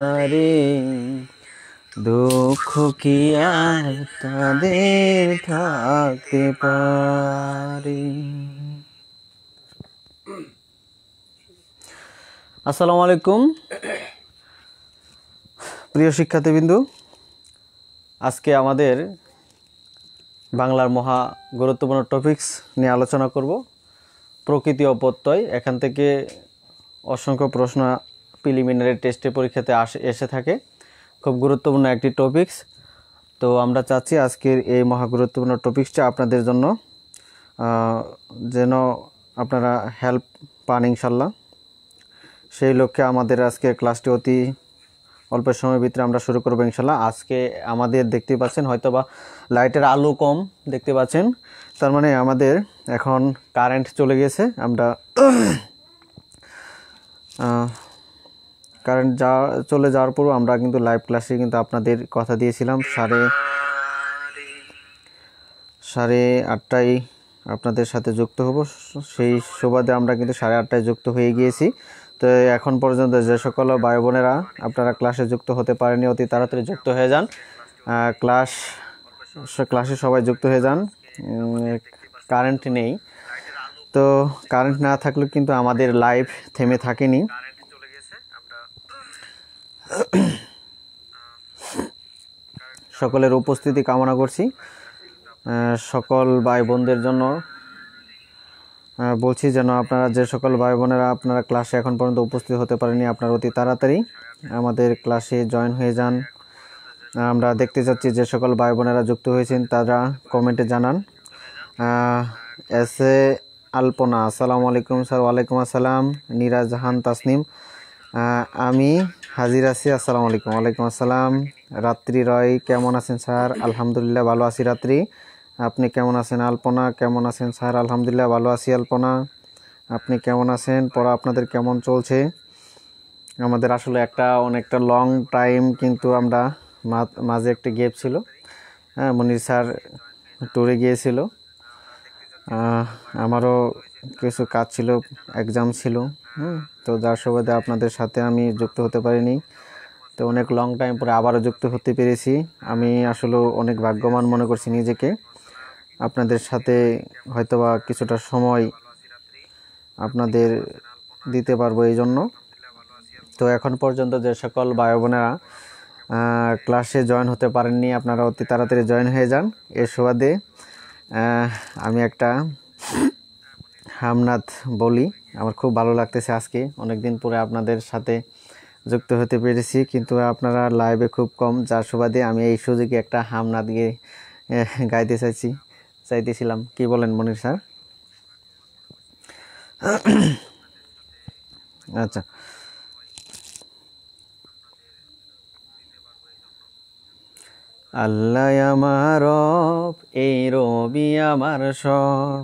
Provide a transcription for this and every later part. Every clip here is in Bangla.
আরে দুঃখ কি আর তাদের থাকতে পারে। আসসালামু আলাইকুম প্রিয় শিক্ষার্থীবৃন্দু, আজকে আমাদের বাংলার মহা গুরুত্বপূর্ণ টপিকস নিয়ে আলোচনা করব, প্রকৃতি ও প্রত্যয়। এখান থেকে অসংখ্য প্রশ্ন প্রিলিমিনারি টেস্টে পরীক্ষাতে এসে থাকে, খুব গুরুত্বপূর্ণ একটি টপিকস। তো আমরা চাচ্ছি আজকের এই মহা গুরুত্বপূর্ণ টপিকসটা আপনাদের জন্য যেন আপনারা হেল্প পান ইনশাল্লাহ। সেই লক্ষ্যে আমাদের আজকে ক্লাসটি অতি অল্প সময়ের ভিতরে আমরা শুরু করবো ইনশাল্লাহ। আজকে আমাদের দেখতে পাচ্ছেন হয়তোবা লাইটের আলো কম দেখতে পাচ্ছেন, তার মানে আমাদের এখন কারেন্ট চলে গেছে। আমরা কারেন্ট চলে যাওয়ার পরও আমরা কিন্তু লাইভ ক্লাসে কিন্তু আপনাদের কথা দিয়েছিলাম সাড়ে আটটায় আপনাদের সাথে যুক্ত হব। সেই সুবাদে আমরা কিন্তু 8:30টায় যুক্ত হয়ে গিয়েছি। তো এখন পর্যন্ত যে সকল ভাই বোনেরা আপনারা ক্লাসে যুক্ত হতে পারেনি, অতি তাড়াতাড়ি যুক্ত হয়ে যান। ক্লাসে সবাই যুক্ত হয়ে যান। কারেন্ট নেই, তো কারেন্ট না থাকলেও কিন্তু আমাদের লাইভ থেমে থাকেনি। সকলের উপস্থিতি কামনা করছি। সকল ভাই বোনদের জন্য বলছি যেন আপনারা যে সকল ভাই বোনেরা আপনারা ক্লাসে এখন পর্যন্ত উপস্থিত হতে পারেনি, আপনারা অতি তাড়াতাড়ি আমাদের ক্লাসে জয়েন হয়ে যান। আমরা দেখতে চাচ্ছি যে সকল ভাই বোনেরা যুক্ত হয়েছেন তারা কমেন্টে জানান। এস এ আলপনা, আসসালামু আলাইকুম স্যার। ওয়ালাইকুম আসসালাম। নীরা জাহান তাসনিম, আমি হাজির আছি। আসসালামু আলাইকুম। ওয়ালাইকুম আসসালাম। রাত্রি রয়, কেমন আছেন স্যার? আলহামদুলিল্লাহ ভালো আছি রাত্রি। আপনি কেমন আছেন? আলপনা, কেমন আছেন স্যার? আলহামদুলিল্লাহ ভালো আছি আলপনা। আপনি কেমন আছেন? পড়া আপনাদের কেমন চলছে? আমাদের আসলে অনেকটা লং টাইম কিন্তু আমরা মাঝে একটা গ্যাপ ছিল। হ্যাঁ, মনির স্যার ট্যুরে গিয়েছিল, আমারও কিছু কাজ ছিল, এক্সাম ছিল। তো যার সুবাদে আপনাদের সাথে আমি যুক্ত হতে পারিনি। তো অনেক লং টাইম পরে আবারও যুক্ত হতে পেরেছি। আমি আসলে অনেক ভাগ্যবান মনে করছি নিজেকে। আপনাদের সাথে হয়তোবা কিছুটা সময় আপনাদের দিতে পারবো এই জন্য। তো এখন পর্যন্ত যে সকল ভাই বোনেরা ক্লাসে জয়েন হতে পারেননি, আপনারা অতি তাড়াতাড়ি জয়েন হয়ে যান। এর সুবাদে আমি একটা হামনাথ বলি। আমার খুব ভালো লাগতেছে আজকে অনেকদিন পরে আপনাদের সাথে যুক্ত হতে পেরেছি, কিন্তু আপনারা লাইভে খুব কম, যার সুবাদে আমি এই সুযোগে একটা হামনাথ গিয়ে গাইতে চাইতেছিলাম। কি বলেন মনির স্যার? আচ্ছা, আল্লাহ আমার রব, এই রবি আমার সব,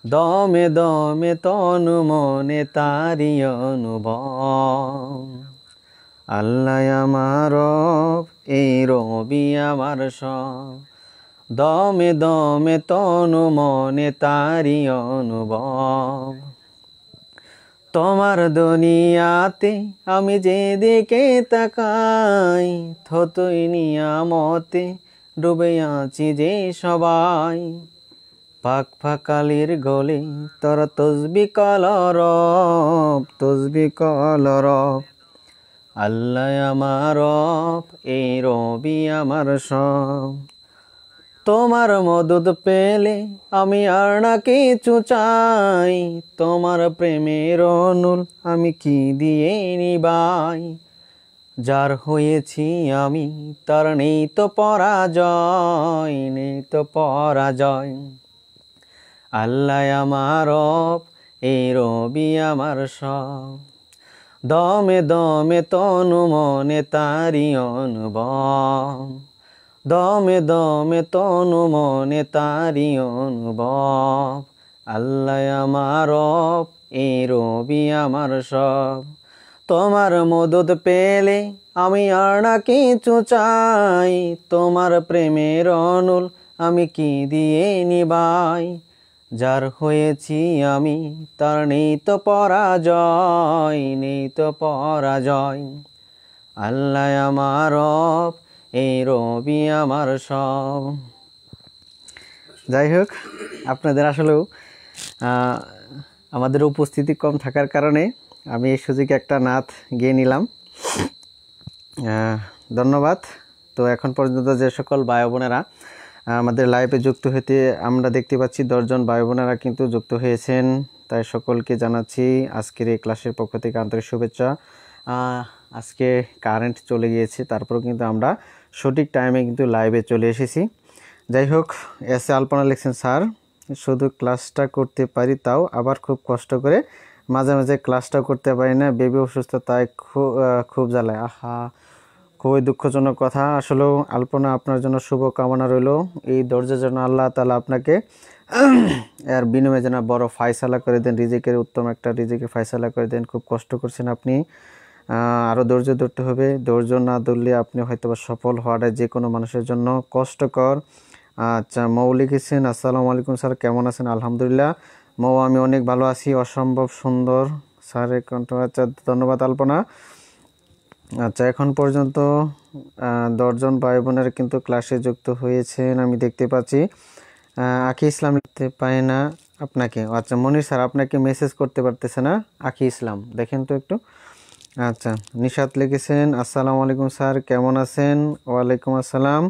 দমে দমে তনু মনে তারি অনুভব। আল্লাহ আমার রব, এই রবি আমার সব, দমে দমে তনু মনে তারি অনুভব। তোমার দুনিয়াতে আমি যেদিকে তাকাই, থতই নিয়ামতে ডুবে আছি যে সবাই। পাক ফাকালির গলে তোর তসবি কলরব, তসবি কলরব। আল্লাহ আমার রব, এই রবি আমার সব, তোমার মদদ পেলে আমি আর না কিছু চাই। তোমার প্রেমের অনুল আমি কি দিয়ে নিবাই। যার হয়েছি আমি তার নেই তো পরাজয়, নেই তো পরাজয়। আল্লাহ আমার রব, এই রবি আমার সব, দমে দমে তনু মনে তারি অনুভব। দমে দমে তনু মনে তারি অনুভব। আল্লাহ আমার রব, এই রবি আমার সব, তোমার মদদ পেলে আমি আর না কিছু চাই। তোমার প্রেমের অনুল আমি কি দিয়ে নিবাই। যার হয়েছি আমি তার নেই তো পরাজয়, নেই তো পরাজয়। আল্লাহ আমার রব, এই রবি আমার সব। যাই হোক, আপনাদের আসলেও আমাদের উপস্থিতি কম থাকার কারণে আমি এই সুযোগে একটা নাত গেয়ে নিলাম। ধন্যবাদ। তো এখন পর্যন্ত যে সকল ভাই বোনেরা আমাদের লাইভে যুক্ত হতে আমরা দেখতে পাচ্ছি 10 জন ভাই বোনেরা কিন্তু যুক্ত হয়েছেন, তাই সকলকে জানাচ্ছি আজকের এই ক্লাসের পক্ষ থেকে আন্তরিক শুভেচ্ছা। আজকে কারেন্ট চলে গিয়েছে, তারপরেও কিন্তু আমরা সঠিক টাইমে কিন্তু লাইভে চলে এসেছি। যাই হোক, এসে আলপনা লিখছেন, স্যার শুধু ক্লাসটা করতে পারি, তাও আবার খুব কষ্ট করে, মাঝে মাঝে ক্লাসটাও করতে পারি না, বেবি অসুস্থ, তাই খুব জ্বালায়। আহা, খুবই দুঃখজনক কথা। আসলেও আলপনা, আপনার জন্য শুভ কামনা রইল। এই ধৈর্যের জন্য আল্লাহ তাআলা আপনাকে এর বিনিময়ে যেন বড় ফায়সালা করে দেন, রিজিকের উত্তম একটা রিজিকের ফায়সালা করে দেন। খুব কষ্ট করছেন আপনি, আরও ধৈর্য ধরতে হবে। ধৈর্য না ধরলে আপনি হয়তো বা সফল হওয়াটা যে কোনো মানুষের জন্য কষ্টকর। আচ্ছা, মৌ লিখেছেন, আসসালামু আলাইকুম স্যার, কেমন আছেন? আলহামদুলিল্লাহ মৌ, আমি অনেক ভালো আছি, অসম্ভব সুন্দর স্যারের কণ্ঠ। আচ্ছা, ধন্যবাদ আলপনা। আচ্ছা, এখন পর্যন্ত 10 জন ভাই বোনের কিন্তু ক্লাসে যুক্ত হয়েছেন আমি দেখতে পাচ্ছি। আখি ইসলাম লিখতে পাই না আপনাকে। আচ্ছা, মনির স্যার আপনাকে মেসেজ করতে পারতেছে না আখি ইসলাম, দেখেন তো একটু। আচ্ছা, নিশাত লিখেছেন, আসসালামু আলাইকুম স্যার, কেমন আছেন? ওয়ালাইকুম আসসালাম।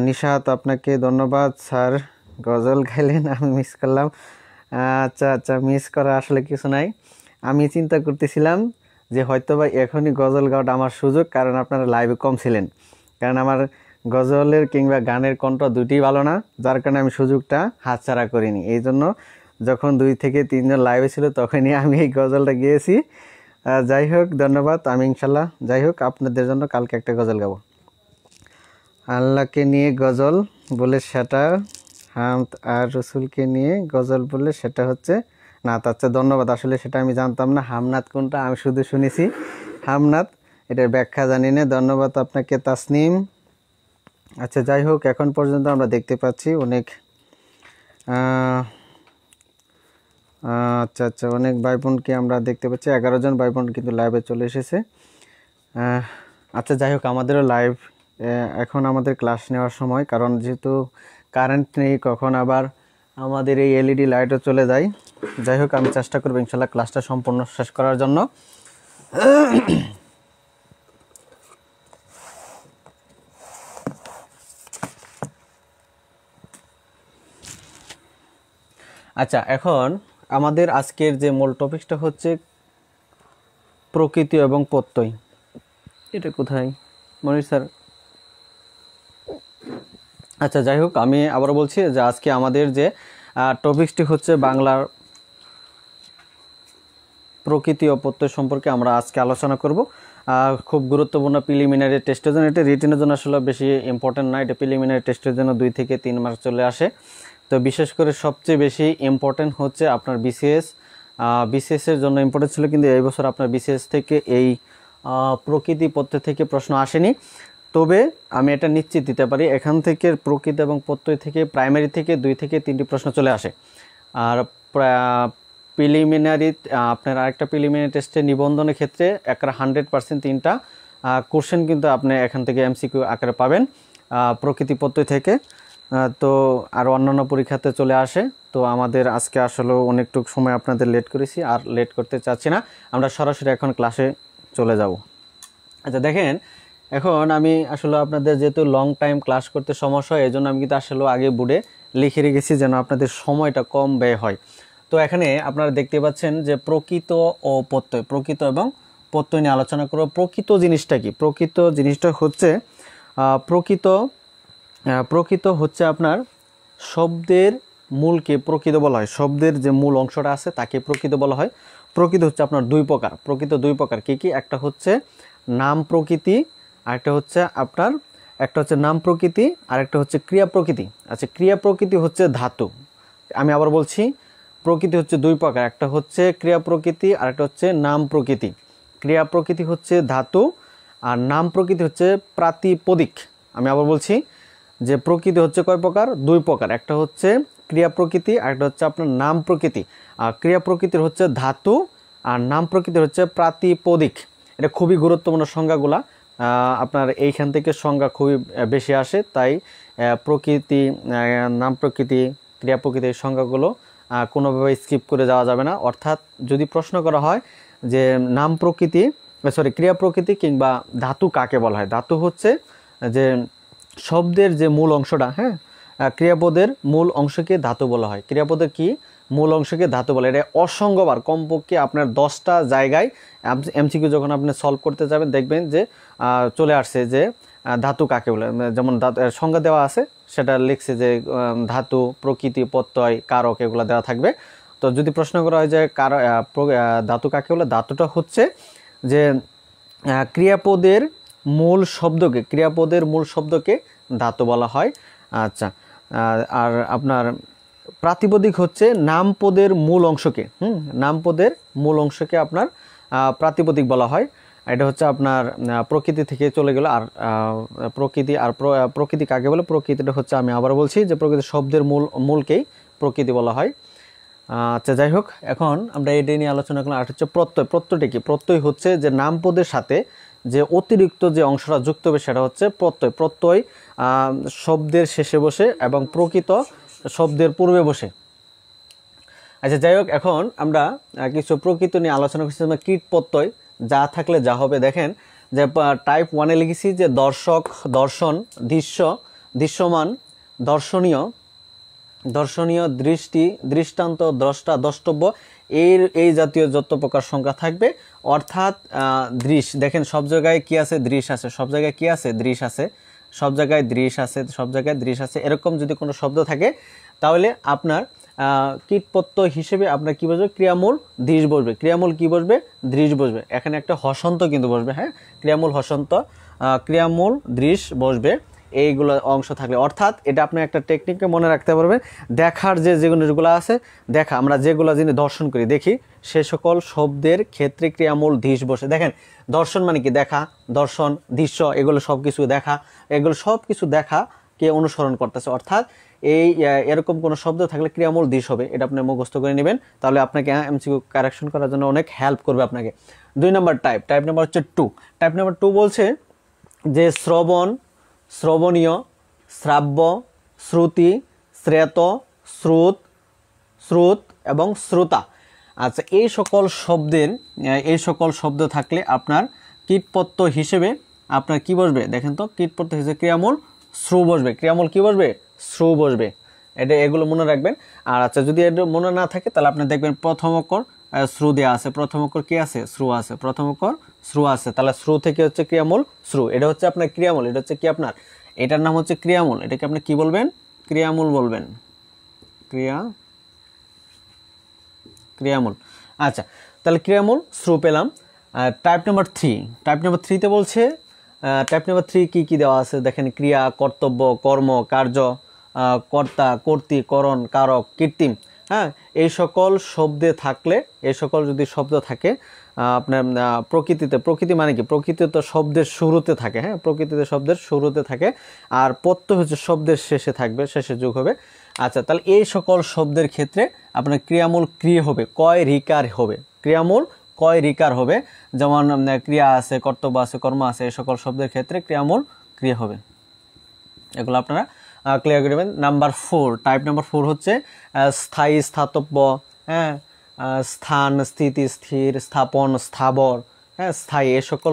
নিশাত, আপনাকে ধন্যবাদ। স্যার গজল গাইলেন, আমি মিস করলাম। আচ্ছা আচ্ছা, মিস করা আসলে কিছু নাই। আমি চিন্তা করতেছিলাম যে হয়তো বা এখনই গজল গাওয়াটা আমার সুযোগ, কারণ আপনারা লাইভে কম ছিলেন, কারণ আমার গজলের কিংবা গানের কণ্ঠ দুটিই ভালো না, যার কারণে আমি সুযোগটা হাতছাড়া করিনি। এই জন্য যখন 2 থেকে 3 জন লাইভে ছিল তখনই আমি এই গজলটা গেয়েছি। যাই হোক, ধন্যবাদ। আমি ইনশাল্লাহ, যাই হোক, আপনাদের জন্য কালকে একটা গজল গাবো। আল্লাহকে নিয়ে গজল বলে সেটা হামদ, আর রসুলকে নিয়ে গজল বলে সেটা হচ্ছে নাত। আচ্ছা, ধন্যবাদ। আসলে সেটা আমি জানতাম না, হামনাত কোনটা, আমি শুধু শুনেছি হামনাত, এটার ব্যাখ্যা জানি না। ধন্যবাদ আপনাকে তাসনিম। আচ্ছা, যাই হোক, এখন পর্যন্ত আমরা দেখতে পাচ্ছি অনেক আচ্ছা আচ্ছা, অনেক ভাই বোনকে আমরা দেখতে পাচ্ছি, 11 জন ভাই বোন কিন্তু লাইভে চলে এসেছে। আচ্ছা, যাই হোক, আমাদেরও লাইভ এখন আমাদের ক্লাস নেওয়ার সময়, কারণ যেহেতু কারেন্ট নেই, কখন আবার আমাদের এই এলইডি লাইটও চলে যায়। যাই হোক, আমি চেষ্টা করবো ইনশাল্লাহ ক্লাসটা সম্পূর্ণ শেষ করার জন্য। আচ্ছা, এখন আমাদের আজকের যে মূল টপিকসটা হচ্ছে প্রকৃতি এবং প্রত্যয়। এটা কোথায় মনির স্যার? আচ্ছা, যাই হোক, আমি আবারও বলছি যে আজকে আমাদের যে টপিকসটি হচ্ছে বাংলার প্রকৃতি ও প্রত্যয় সম্পর্কে আমরা আজকে আলোচনা করব। খুব গুরুত্বপূর্ণ প্রিলিমিনারি টেস্টের জন্য, এটা রিটেনের জন্য আসলে বেশি ইম্পর্টেন্ট না, এটা প্রিলিমিনারি টেস্টের জন্য 2 থেকে 3 মাস চলে আসে। তো বিশেষ করে সবচেয়ে বেশি ইম্পর্টেন্ট হচ্ছে আপনার বিসিএসের জন্য ইম্পর্টেন্ট ছিল, কিন্তু এই বছর আপনার বিসিএস থেকে এই প্রকৃতি প্রত্যয় থেকে প্রশ্ন আসেনি। তবে আমি এটা নিশ্চিত দিতে পারি, এখান থেকে প্রকৃতি এবং প্রত্যয় থেকে প্রাইমারি থেকে 2 থেকে 3টি প্রশ্ন চলে আসে। আর প্রিলিমিনারি আপনার আরেকটা প্রিলিমিনারি টেস্টে নিবন্ধনের ক্ষেত্রে 100% 3টা কোশ্চেন কিন্তু আপনি এখান থেকে এমসিকিউ আকারে পাবেন প্রকৃতি প্রত্যয় থেকে। তো আর অন্যান্য পরীক্ষাতে চলে আসে। তো আমাদের আজকে আসলে অনেকটুকু সময় আপনাদের লেট করেছি, আর লেট করতে চাচ্ছি না, আমরা সরাসরি এখন ক্লাসে চলে যাব। আচ্ছা, দেখেন, এখন আমি আসলে আপনাদের যেহেতু লং টাইম ক্লাস করতে সমস্যা হয়, এই জন্য আমি কিন্তু আসলে আগে বোর্ডে লিখে রেখেছি যেন আপনাদের সময়টা কম ব্যয় হয়। তো এখানে আপনারা দেখতে পাচ্ছেন যে প্রকৃত ও প্রত্যয়, প্রকৃত এবং প্রত্যয় নিয়ে আলোচনা করব। প্রকৃত জিনিসটা কি? প্রকৃত জিনিসটা হচ্ছে প্রকৃত হচ্ছে আপনার শব্দের মূলকে প্রকৃত বলা হয়। শব্দের যে মূল অংশটা আছে তাকে প্রকৃত বলা হয়। প্রকৃত হচ্ছে আপনার 2 প্রকার। প্রকৃত 2 প্রকার কি কি? একটা হচ্ছে নাম প্রকৃতি, আরেকটা হচ্ছে আপনার নাম প্রকৃতি, আরেকটা হচ্ছে ক্রিয়া প্রকৃতি। আচ্ছা, ক্রিয়া প্রকৃতি হচ্ছে ধাতু। আমি আবার বলছি, প্রকৃতি হচ্ছে 2 প্রকার, একটা হচ্ছে ক্রিয়া প্রকৃতি, আরেকটা হচ্ছে নাম প্রকৃতি। ক্রিয়া প্রকৃতি হচ্ছে ধাতু, আর নাম প্রকৃতি হচ্ছে প্রাতিপদিক। আমি আবার বলছি যে প্রকৃতি হচ্ছে কয় প্রকার? 2 প্রকার, একটা হচ্ছে ক্রিয়া প্রকৃতি, আরেকটা হচ্ছে আপনার নাম প্রকৃতি। আর ক্রিয়া প্রকৃতির হচ্ছে ধাতু, আর নাম প্রকৃতির হচ্ছে প্রাতিপদিক। এটা খুবই গুরুত্বপূর্ণ সংজ্ঞাগুলা, আপনার এইখান থেকে সংজ্ঞা খুবই বেশি আসে, তাই প্রকৃতি, নাম প্রকৃতি, ক্রিয়া প্রকৃতির সংজ্ঞাগুলো কোনোভাবে স্কিপ করে যাওয়া যাবে না। অর্থাৎ যদি প্রশ্ন করা হয় যে নাম প্রকৃতি, ক্রিয়া প্রকৃতি কিংবা ধাতু কাকে বলা হয়, ধাতু হচ্ছে যে শব্দের যে মূল অংশটা, হ্যাঁ, ক্রিয়াপদের মূল অংশকে ধাতু বলা হয়। ক্রিয়াপদের কি মূল অংশকে ধাতু বলে। এটা অসংখ্যবার, কমপক্ষে আপনার 10টা জায়গায় এমসিকিউ যখন আপনি সলভ করতে যাবেন দেখবেন যে চলে আসছে যে ধাতু কাকে বলে। যেমন সংজ্ঞা দেওয়া আছে, সেটা লিখছে যে ধাতু, প্রকৃতি, প্রত্যয়, কারক, এগুলো দেওয়া থাকবে। তো যদি প্রশ্ন করা হয় যে ধাতু কাকে বলে, ধাতুটা হচ্ছে যে ক্রিয়াপদের মূল শব্দকে ধাতু বলা হয়। আচ্ছা, আর আপনার প্রাতিপদিক হচ্ছে নামপদের মূল অংশকে, নামপদের মূল অংশকে আপনার প্রাতিপদিক বলা হয়। এটা হচ্ছে আপনার প্রকৃতি থেকে চলে গেল। আর প্রকৃতি কাকে বলে, প্রকৃতিটা হচ্ছে, আমি আবার বলছি যে প্রকৃতি শব্দের মূলকেই প্রকৃতি বলা হয়। আচ্ছা, যাই হোক, এখন আমরা এটা নিয়ে আলোচনা করলাম। আর হচ্ছে প্রত্যয়। প্রত্যয়টা কি? প্রত্যয় হচ্ছে যে নামপদের সাথে যে অতিরিক্ত যে অংশটা যুক্ত হবে সেটা হচ্ছে প্রত্যয়। প্রত্যয় শব্দের শেষে বসে এবং প্রকৃত শব্দের পূর্বে বসে। আচ্ছা, যাই হোক, এখন আমরা কিছু প্রকৃত নিয়ে আলোচনা করছি। কীট প্রত্যয় যা থাকলে যা হবে, দেখেন যে টাইপ 1-এ লিখেছি যে দর্শক, দর্শন, দৃশ্য, দৃশ্যমান, দর্শনীয়, দৃষ্টি, দৃষ্টান্ত, দ্রষ্টা, দ্রষ্টব্য, এই জাতীয় যত প্রকার সংখ্যা থাকবে। অর্থাৎ দৃশ, দেখেন সব জায়গায় কি আছে? দৃশ আছে। সব জায়গায় কি আছে? দৃশ আছে। সব জায়গায় দৃশ আছে। সব জায়গায় দৃশ আছে। এরকম যদি কোনো শব্দ থাকে তাহলে আপনার কীটপ্রত্যয় হিসেবে আপনার কি বসবে? ক্রিয়ামূল দৃশ বসবে। ক্রিয়ামূল কি বসবে? দৃশ বসবে। এখানে একটা হসন্ত কিন্তু বসবে, হ্যাঁ, ক্রিয়ামূল হসন্ত, ক্রিয়ামূল দৃশ বসবে এইগুলো অংশ থাকলে। অর্থাৎ এটা আপনি একটা টেকনিকে মনে রাখতে পারবেন। দেখার যেগুলো আছে, আমরা যেগুলো জিনিস দর্শন করি, দেখি, সে সকল শব্দের ক্ষেত্রে ক্রিয়ামূল দৃশ বসে। দেখেন দর্শন মানে কি? দেখা, দর্শন, দৃশ্য, এগুলো সব কিছু দেখা, এগুলো সব কিছু দেখাকে অনুসরণ করতেছে। অর্থাৎ এরকম কোনো শব্দ থাকলে ক্রিয়ামূল দৃশ হবে। এটা আপনি মুখস্থ করে নেবেন, তাহলে আপনাকে এমসিকিউ কারেকশন করার জন্য অনেক হেল্প করবে আপনাকে। 2 নম্বর টাইপ নাম্বার হচ্ছে 2। টাইপ নাম্বার 2 বলছে যে শ্রবণ, শ্রবণীয়, শ্রাব্য, শ্রুতি, শ্রেত, শ্রুত এবং শ্রোতা। আচ্ছা, এই সকল শব্দ থাকলে আপনার কীটপ্রত্যয় হিসেবে আপনার কি বসবে? দেখেন তো, কীটপ্রত্যয় হিসেবে ক্রিয়ামূল শ্রু বসবে। ক্রিয়ামূল কি বসবে? শ্রু বসবে। এগুলো মনে রাখবেন। আর আচ্ছা, যদি এটা মনে না থাকে তাহলে আপনি দেখবেন প্রথম অক্ষর শ্রু দেওয়া আছে। প্রথম অক্ষর কি আছে? শ্রু আছে। প্রথম অক্ষর শ্রু আছে, তাহলে শ্রু থেকে হচ্ছে ক্রিয়ামূল শ্রু। এটা হচ্ছে আপনার ক্রিয়ামূল। এটা হচ্ছে কি আপনার, এটার নাম হচ্ছে ক্রিয়ামূল। এটাকে আপনি কি বলবেন? ক্রিয়ামূল বলবেন। ক্রিয়ামূল। আচ্ছা, তাহলে ক্রিয়ামূল শ্রু পেলাম। Type number 3। টাইপ নাম্বার 3-তে বলছে, টাইপ নাম্বার 3 কি দেওয়া আছে? দেখেন ক্রিয়া, কর্তব্য, কর্ম, কার্য, কর্তা, কর্তৃ, করণ, কারক, কৃত্রিম, হ্যাঁ, এই সকল শব্দে থাকলে, এই সকল যদি শব্দ থাকে আপনার প্রকৃতি মানে কি? প্রকৃতি তো শব্দের শুরুতে থাকে, হ্যাঁ, প্রকৃতিতে শব্দের শুরুতে থাকে। আর প্রত্যয় হচ্ছে শব্দের শেষে থাকবে, শেষে যোগ হবে। আচ্ছা, তাহলে এই সকল শব্দের ক্ষেত্রে আপনার ক্রিয়ামূল ক্রিয়া হবে, কয় রিকার হবে। ক্রিয়ামূল কয় রিকার হবে। যেমন ক্রিয়া আছে, কর্তব্য আছে, কর্ম আছে, এই সকল শব্দের ক্ষেত্রে ক্রিয়ামূল ক্রিয়া হবে। এগুলো আপনারা ক্লিয়ার করে দেবেন। নাম্বার 4, টাইপ নাম্বার 4 হচ্ছে স্থায়ী, স্থাতব্য, হ্যাঁ, স্থান, স্থিতি, স্থির, স্থাপন, স্থাবর, হ্যাঁ, স্থায়ী, এই সকল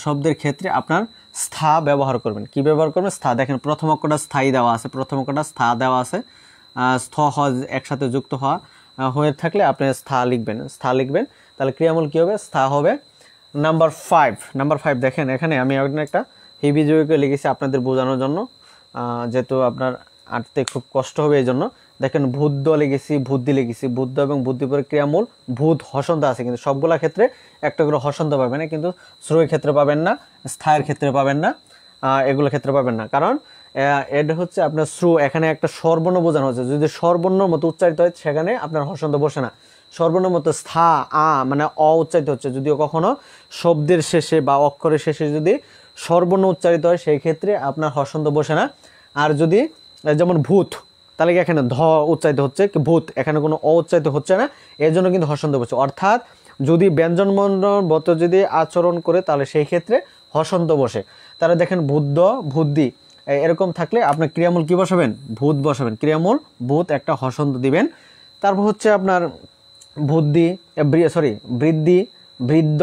শব্দের ক্ষেত্রে আপনার স্থা ব্যবহার করবেন। কি ব্যবহার করবেন? স্থা। দেখেন প্রথম অক্ষরটা স্থায়ী দেওয়া আছে, প্রথম অক্ষরটা স্থা দেওয়া আছে। স্থ একসাথে যুক্ত হয়ে থাকলে আপনি স্থা লিখবেন। তাহলে ক্রিয়ামূল কি হবে? স্থা হবে। নাম্বার 5 দেখেন, এখানে আমি একটা হেভি জয়কে লিখেছি আপনাদের বোঝানোর জন্য, যেহেতু আপনার আঁটতে খুব কষ্ট হবে এই জন্য। দেখেন বুদ্ধ লিখেছি, বুদ্ধি লিখেছি। বুদ্ধ এবং বুদ্ধি পরে ক্রিয়ামূল ভূত হসন্ত আছে, কিন্তু সবগুলা ক্ষেত্রে একটা করে হসন্ত পাবেন না, কিন্তু শ্রয়ের ক্ষেত্রে পাবেন না, স্থায়ের ক্ষেত্রে পাবেন না, এগুলো ক্ষেত্রে পাবেন না। কারণ এটা হচ্ছে আপনার শ্রু, এখানে একটা স্বরবর্ণ বোঝানো হচ্ছে। যদি স্বরবর্ণর মতো উচ্চারিত হয় সেখানে আপনার হসন্ত বসে না। স্বরবর্ণের মতো স্থা মানে উচ্চারিত হচ্ছে, যদিও কখনো শব্দের শেষে বা অক্ষরের শেষে যদি স্বরবর্ণ উচ্চারিত হয় সেই ক্ষেত্রে আপনার হসন্ত বসে না। আর যদি যেমন ভূত, তাহলে কি এখানে ধ উচ্চারিত হচ্ছে, কি ভূত, এখানে কোনো উচ্চারিত হচ্ছে না, এর জন্য কিন্তু হসন্ত বসে। অর্থাৎ যদি ব্যঞ্জনবর্ণ যদি আচরণ করে তাহলে সেই ক্ষেত্রে হসন্ত বসে। তাহলে দেখেন বুদ্ধ, বুদ্ধি এরকম থাকলে আপনার ক্রিয়ামূল কি বসাবেন? ভূত বসাবেন। ক্রিয়ামূল ভূত একটা হসন্ত দিবেন। তারপর হচ্ছে আপনার বুদ্ধি বৃদ্ধি, বৃদ্ধ,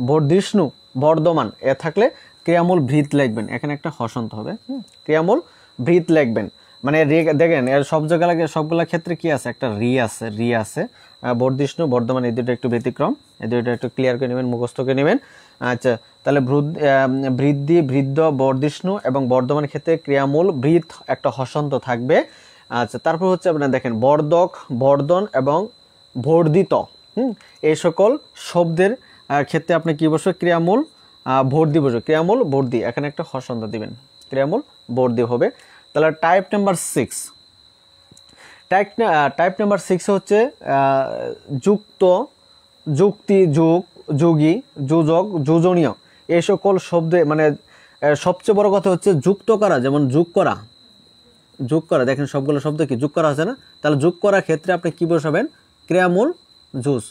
বর্ধিষ্ণু, বর্ধমান এ থাকলে ক্রিয়ামূল ভৃত লিখবেন। এখানে একটা হসন্ত হবে, ক্রিয়ামূল ভৃত লিখবেন। মানে দেখেন এর সব জায়গায় সবগুলা ক্ষেত্রে কি আছে? একটা রি আছে। বর্ধিষ্ণু, বর্ধমান এই দুটো একটু ব্যতিক্রম, এই দুটো একটু ক্লিয়ার করে নেবেন, মুখস্থ করে নেবেন। আচ্ছা, তাহলে বৃদ্ধি, বৃদ্ধ, বর্ধিষ্ণু এবং বর্ধমান ক্ষেত্রে ক্রিয়ামূল ভৃত একটা হসন্ত থাকবে। আচ্ছা, তারপর হচ্ছে আপনার দেখেন বর্ধক, বর্ধন এবং বর্ধিত, এই সকল শব্দের ক্ষেত্রে আপনি কি বসবে? ক্রিয়ামূল বর্ধি বসবে। ক্রিয়ামূল বর্ধি, এখানে একটা হসন্ত দিবেন, ক্রিয়ামূল বর্ধি হবে। তাহলে টাইপ নাম্বার 6, টাইপ নাম্বার 6 হচ্ছে যুক্ত, যুক্তি, যুগ, যোগী, যোজক, যোজনীয় এই সকল শব্দে মানে সবচেয়ে বড় কথা হচ্ছে যুক্ত করা। যেমন যোগ করা, দেখেন সবগুলো শব্দ কি যোগ করা আছে না? তাহলে যোগ করার ক্ষেত্রে আপনি কি বসাবেন? ক্রিয়ামূল জুস,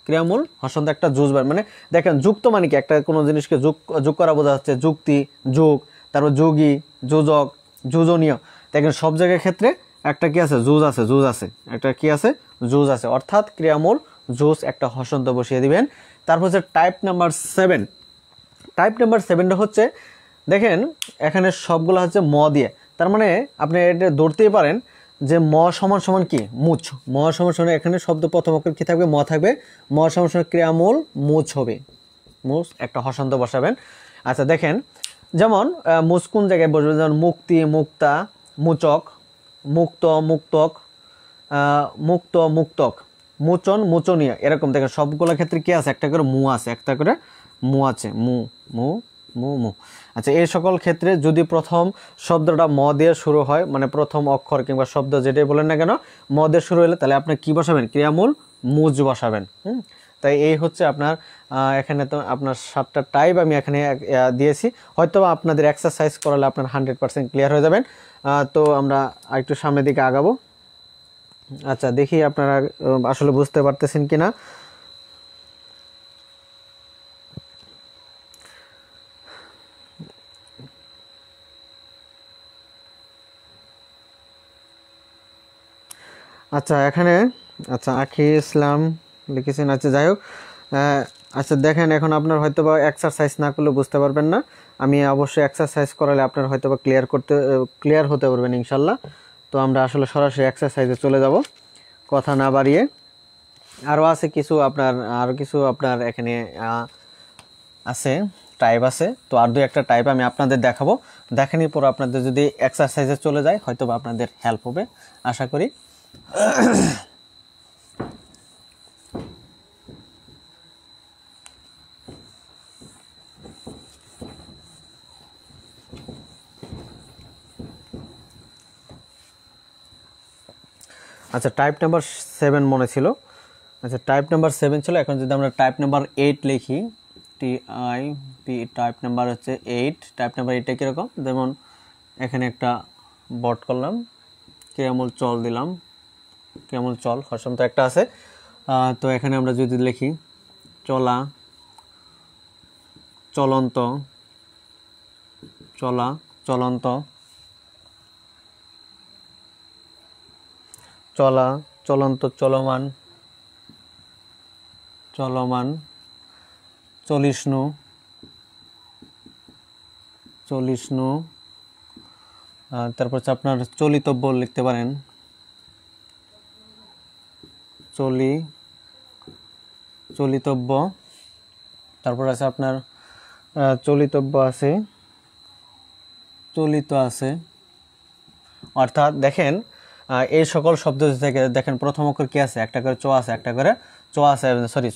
ক্রিয়ামূল হসন্ত একটা জুস। মানে দেখেন যুক্ত মানে কি? একটা কোনো জিনিসকে যোগ করা বোঝা যাচ্ছে, যুক্তি, যোগ, তারপর যোগী, যোজক, যোজনীয়। দেখেন সব জায়গার ক্ষেত্রে একটা কি আছে? জুজ আছে, একটা কি আছে? জুজ আছে, অর্থাৎ ক্রিয়ামূল জুস একটা হসন্ত বসিয়ে দিবেন। তারপর হচ্ছে টাইপ নাম্বার 7। টাইপ নাম্বার 7টা হচ্ছে দেখেন এখানে সবগুলো হচ্ছে ম দিয়ে। তার মানে আপনি এটা ধরতেই পারেন যে ম সমান সমান কি? মুছ। ম সমান সমান এখানে শব্দ প্রথম অক্ষর কি থাকবে? ম থাকবে। ম সমান সমান ক্রিয়ামূল মুছ হবে, মুছ একটা হসন্ত বসাবেন। আচ্ছা দেখেন যেমন মুছ কোন জায়গায় বসবে? যেমন মুক্তি, মুক্তা, মুচক, মুক্ত, মুক্তক, মুক্ত, মুক্তক, মুচন, মুচনীয় এরকম। দেখেন সবগুলো ক্ষেত্রে কি আছে? একটা করে মু আছে, একটা করে মু আছে, মু মু মু মু। আচ্ছা, এই সকল ক্ষেত্রে যদি প্রথম শব্দটা ম দিয়ে শুরু হয়, মানে প্রথম অক্ষর কিংবা শব্দ যেটাই বলেন না কেন ম দিয়ে শুরু হলে তাহলে আপনি কি বসাবেন? ক্রিয়ামূল মুজ বসাবেন। তাই এই হচ্ছে আপনার এখানে তো আপনার 7টা টাইপ আমি এখানে দিয়েছি। হয়তো আপনাদের এক্সারসাইজ করালে আপনার 100% ক্লিয়ার হয়ে যাবেন। তো আমরা একটু সামনের দিকে আগাবো। আচ্ছা, দেখি আপনারা আসলে বুঝতে পারতেছেন কিনা। আচ্ছা এখানে আচ্ছা আখি ইসলাম লিখেছেন। আচ্ছা যাই হোক, আচ্ছা দেখেন এখন আপনার হয়তো বা এক্সারসাইজ না করলে বুঝতে পারবেন না। আমি অবশ্যই এক্সারসাইজ করালে আপনার হয়তো বা ক্লিয়ার হতে পারবেন ইনশাল্লাহ। তো আমরা আসলে সরাসরি এক্সারসাইজে চলে যাব কথা না বাড়িয়ে। আরও কিছু আপনার এখানে আছে, টাইপ আছে। তো আর দুই একটা টাইপ আমি আপনাদের দেখাবো। দেখানোর পর আপনাদের যদি এক্সারসাইজে চলে যায় হয়তো বা আপনাদের হেল্প হবে আশা করি। আচ্ছা, টাইপ নাম্বার 7 মনে ছিল। আচ্ছা, টাইপ নাম্বার 7 ছিল। এখন যদি আমরা টাইপ নাম্বার 8 লিখি, TIP, টাইপ নাম্বার হচ্ছে 8। টাইপ নাম্বার 8টা কীরকম? যেমন এখানে একটা বট করলাম, ক্রিয়ামূল চল দিলাম, ক্রিয়ামূল চল হসন্ত একটা আছে। তো এখানে আমরা যদি লিখি চলা, চলন্ত, চলা, চলন্ত, চলা, চলন্ত, চলমান, চলমান, চলিষ্ণু, চলিষ্ণু। তারপর হচ্ছে আপনার চলিতব্য লিখতে পারেন, চলিতব্য। তারপর আছে আপনার চলিতব্য আছে, চলিত আছে। অর্থাৎ দেখেন এই সকল শব্দ থেকে দেখেন প্রথম অক্ষর কি আছে? একটা করে চ আছে, একটা করে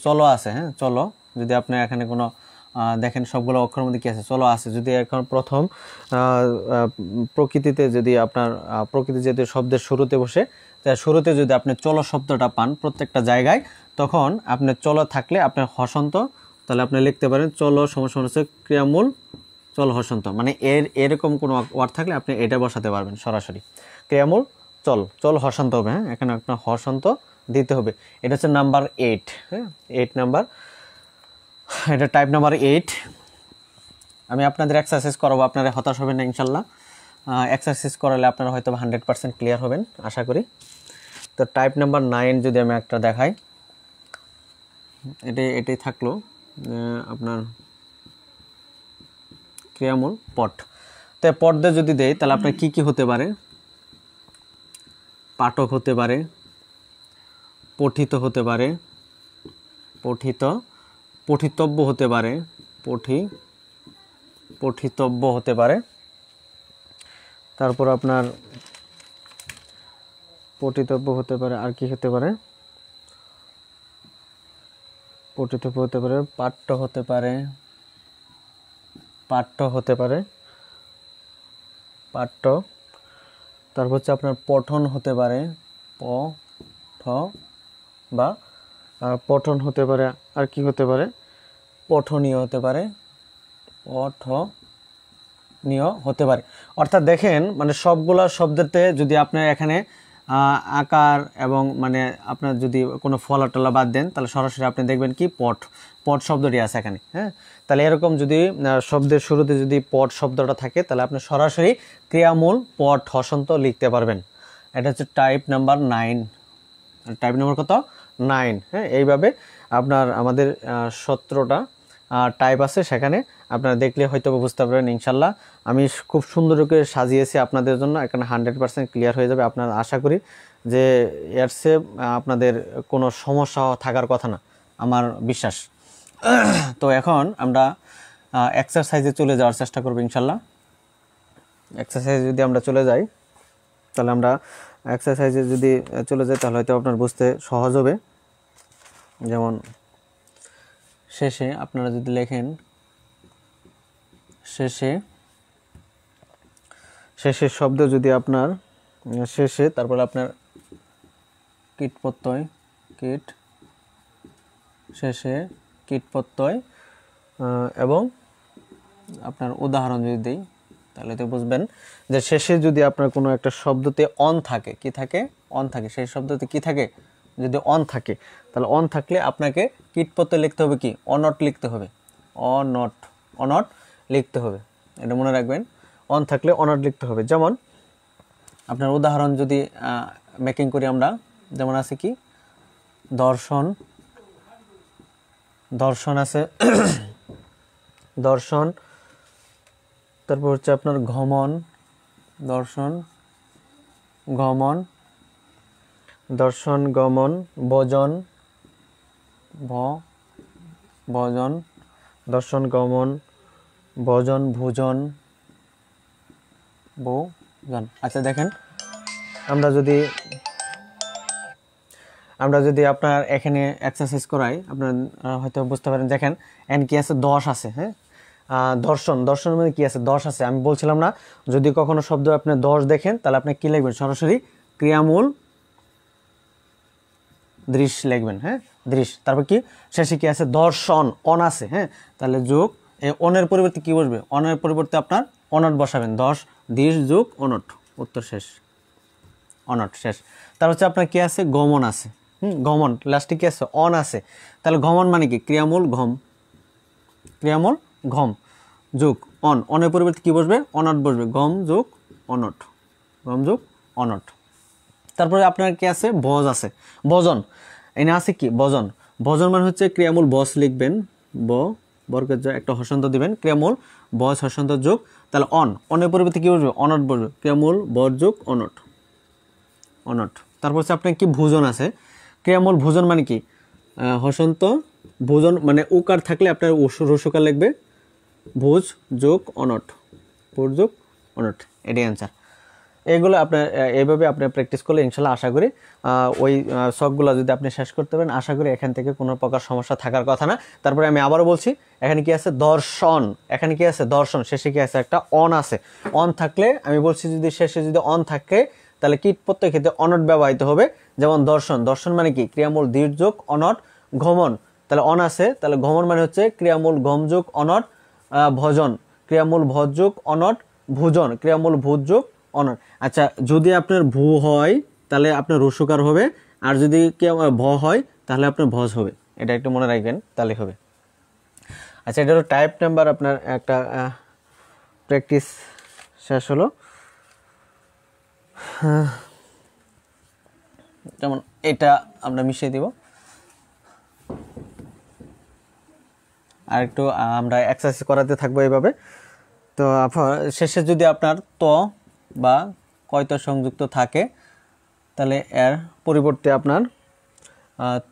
চলো আছে। হ্যাঁ, চলো। যদি আপনি এখানে কোনো দেখেন সবগুলো অক্ষরের মধ্যে কি আছে? চলো আছে। যদি এখন প্রথম প্রকৃতিতে যদি আপনার প্রকৃতি যদি শব্দের শুরুতে বসে, শুরুতে যদি আপনি চলো শব্দটা পান প্রত্যেকটা জায়গায়, তখন আপনি চলো থাকলে আপনার হসন্ত, তাহলে আপনি লিখতে পারেন চলো সমান হচ্ছে ক্রিয়ামূল চল হসন্ত। মানে এরকম কোনো ওয়ার্ড থাকলে আপনি এটা বসাতে পারবেন সরাসরি। ক্রিয়ামূল চল হসন্ত হবে। হ্যাঁ, এখানে আপনার হসন্ত দিতে হবে। এটা হচ্ছে নাম্বার 8। হ্যাঁ, 8 নাম্বার। এটা টাইপ নাম্বার 8। আমি আপনাদের এক্সারসাইজ করাবো, আপনারা হতাশ হবেন না ইনশাল্লাহ। এক্সারসাইজ করালে আপনারা হয়তো 100% ক্লিয়ার হবেন আশা করি। তো টাইপ নাম্বার 9 যদি আমি একটা দেখাই, এটাই থাকলো আপনার ক্রিয়ামূল পট। তো পট দিয়ে যদি দেই তাহলে আপনার কি কি হতে পারে? পাঠক হতে পারে, পঠিত হতে পারে, পঠিতব্য হতে পারে, পঠিতব্য হতে পারে। তারপর আপনার পঠিতব্য হতে পারে, আর কি হতে পারে? পঠিতব্য হতে পারে, পাঠ্য হতে পারে, পাঠ্য। তারপর হচ্ছে আপনার পঠন হতে পারে, পঠন হতে পারে। আর কি হতে পারে? পঠনীয় হতে পারে, পঠনীয় হতে পারে। অর্থাৎ দেখেন, মানে সবগুলা শব্দতে যদি আপনার এখানে আকার এবং মানে আপনার যদি কোনো ফলা টলা বাদ দেন তাহলে সরাসরি আপনি দেখবেন কি পট শব্দটি আছে এখানে। হ্যাঁ, তাহলে এরকম যদি শব্দের শুরুতে যদি পট শব্দটা থাকে তাহলে আপনি সরাসরি ক্রিয়ামূল পট হসন্ত লিখতে পারবেন। এটা হচ্ছে টাইপ নাম্বার 9। টাইপ নাম্বার কত? 9। হ্যাঁ, এইভাবে আপনার আমাদের 17টা টাইপ আছে, সেখানে আপনারা দেখলে হয়তো বুঝতে পারবেন ইনশাল্লাহ। আমি খুব সুন্দর করে সাজিয়েছি আপনাদের জন্য, এখানে 100% ক্লিয়ার হয়ে যাবে। আপনারা আশা করি যে এর চেয়ে আপনাদের কোনো সমস্যা থাকার কথা না, আমার বিশ্বাস। তো এখন আমরা এক্সারসাইজে চলে যাওয়ার চেষ্টা করব ইনশাল্লাহ। এক্সারসাইজে যদি আমরা চলে যাই তাহলে আমরা এক্সারসাইজে যদি চলে যাই তাহলে হয়তো আপনার বুঝতে সহজ হবে। যেমন শেষে আপনারা যদি লেখেন শেষের শব্দ যদি আপনার শেষে, তারপরে আপনার কীট প্রত্যয়, শেষে কীট প্রত্যয় এবং আপনার উদাহরণ যদি দিই তাহলে তো বুঝবেন যে শেষে যদি আপনার কোনো একটা শব্দতে অন থাকে, কি থাকে? অন থাকে। সেই শব্দতে কি থাকে? যদি অন থাকে তাহলে অন থাকলে আপনাকে কীট প্রত্যয় লিখতে হবে, কি? অনট লিখতে হবে, অনট লিখতে হবে। এটা মনে রাখবেন, অন থাকলে অনট লিখতে হবে। যেমন আপনার উদাহরণ যদি মেকিং করি আমরা, যেমন আছে কি? দর্শন আছে, দর্শন। তারপর হচ্ছে আপনার ঘমন, দর্শন গমন, ভোজন, দর্শন গমন, ভোজন, ভোজন। আচ্ছা দেখেন, আমরা যদি আপনার এখানে এক্সারসাইজ করাই আপনার হয়তো বুঝতে পারেন। দেখেন এন কি আছে? 10 আছে। হ্যাঁ, দর্শনের মধ্যে কি আছে? 10 আছে। আমি বলছিলাম না, যদি কখনো শব্দ আপনি 10 দেখেন তাহলে আপনি কি লিখবেন? সরাসরি ক্রিয়ামূল দৃশ্য লিখবেন। হ্যাঁ, দৃশ্য। তারপর কি? শেষে কি আছে? দর্শন, অন আছে। হ্যাঁ, তাহলে যোগ, এই অনের পরিবর্তে কি বসবে? অনের পরিবর্তে আপনার অনট বসাবেন। দৃশ যোগ অনট, উত্তর শেষ, অনট শেষ। তার হচ্ছে আপনার কি আছে? গমন আছে। গমন, লাস্টে কি আছে? অন আছে। তাহলে গমন মানে কি? ক্রিয়ামূল ঘম যোগ অন, অনের পরিবর্তে কি বসবে? অনট বসবে। গম যোগ অনট। তারপরে আপনার কি আছে? ভজ আছে, ভজন। এনে আছে কি? ভজন মানে হচ্ছে ক্রিয়ামূল বস লিখবেন, বর্গের একটা হসন্ত দিবেন, ক্রিয়ামূল বস হসন্ত যোগ, তাহলে অনের পরিবর্তে কি বসবে? অনট বসবে। ক্রিয়ামূল বস যোগ অনট। তারপর হচ্ছে আপনার কি? ভোজন আছে। ক্রিয়ামূল ভোজন মানে কি? হসন্ত ভোজন মানে উকার থাকলে আপনার রসুকার লিখবে, ভোজ যোগ অনট, এটাই অ্যান্সার। এইগুলো আপনার এইভাবে আপনি প্র্যাকটিস করলে ইনশাল্লাহ আশা করি ওই শখগুলো যদি আপনি শেষ করতে পারেন, আশা করি এখান থেকে কোনো প্রকার সমস্যা থাকার কথা না। তারপরে আমি আবারও বলছি, এখানে কি আছে? দর্শন। এখানে কি আছে? দর্শন। শেষে কি আছে? একটা অন আছে। অন থাকলে আমি বলছি যদি শেষে যদি অন থাকে তাহলে কীট প্রত্যয় ক্ষেত্রে অনট ব্যবহৃত হবে। যেমন দর্শন মানে কি? ক্রিয়ামূল দীর্ঘ যোগ অনট। ঘমন, তাহলে অন আছে, তাহলে ঘমন মানে হচ্ছে ক্রিয়ামূল ঘম যোগ অনট। ভজন, ক্রিয়ামূল ভজ যোগ অনট। ভোজন, ক্রিয়ামূল ভোজ যোগ অনট। আচ্ছা, যদি আপনার ভূ হয় তাহলে আপনার রসুকার হবে, আর যদি ভ হয় তাহলে আপনার ভজ হবে। এটা একটু মনে রাখবেন, তাহলে হবে। আচ্ছা, এটা হলো টাইপ নাম্বার, আপনার একটা প্র্যাকটিস শেষ হলো। যেমন এটা আমরা মিশিয়ে দিব, আর একটু আমরা এক্সারসাইজ করাতে থাকবো এইভাবে। তো শেষে যদি আপনার ত বা কয়ত সংযুক্ত থাকে, তাহলে এর পরিবর্তে আপনার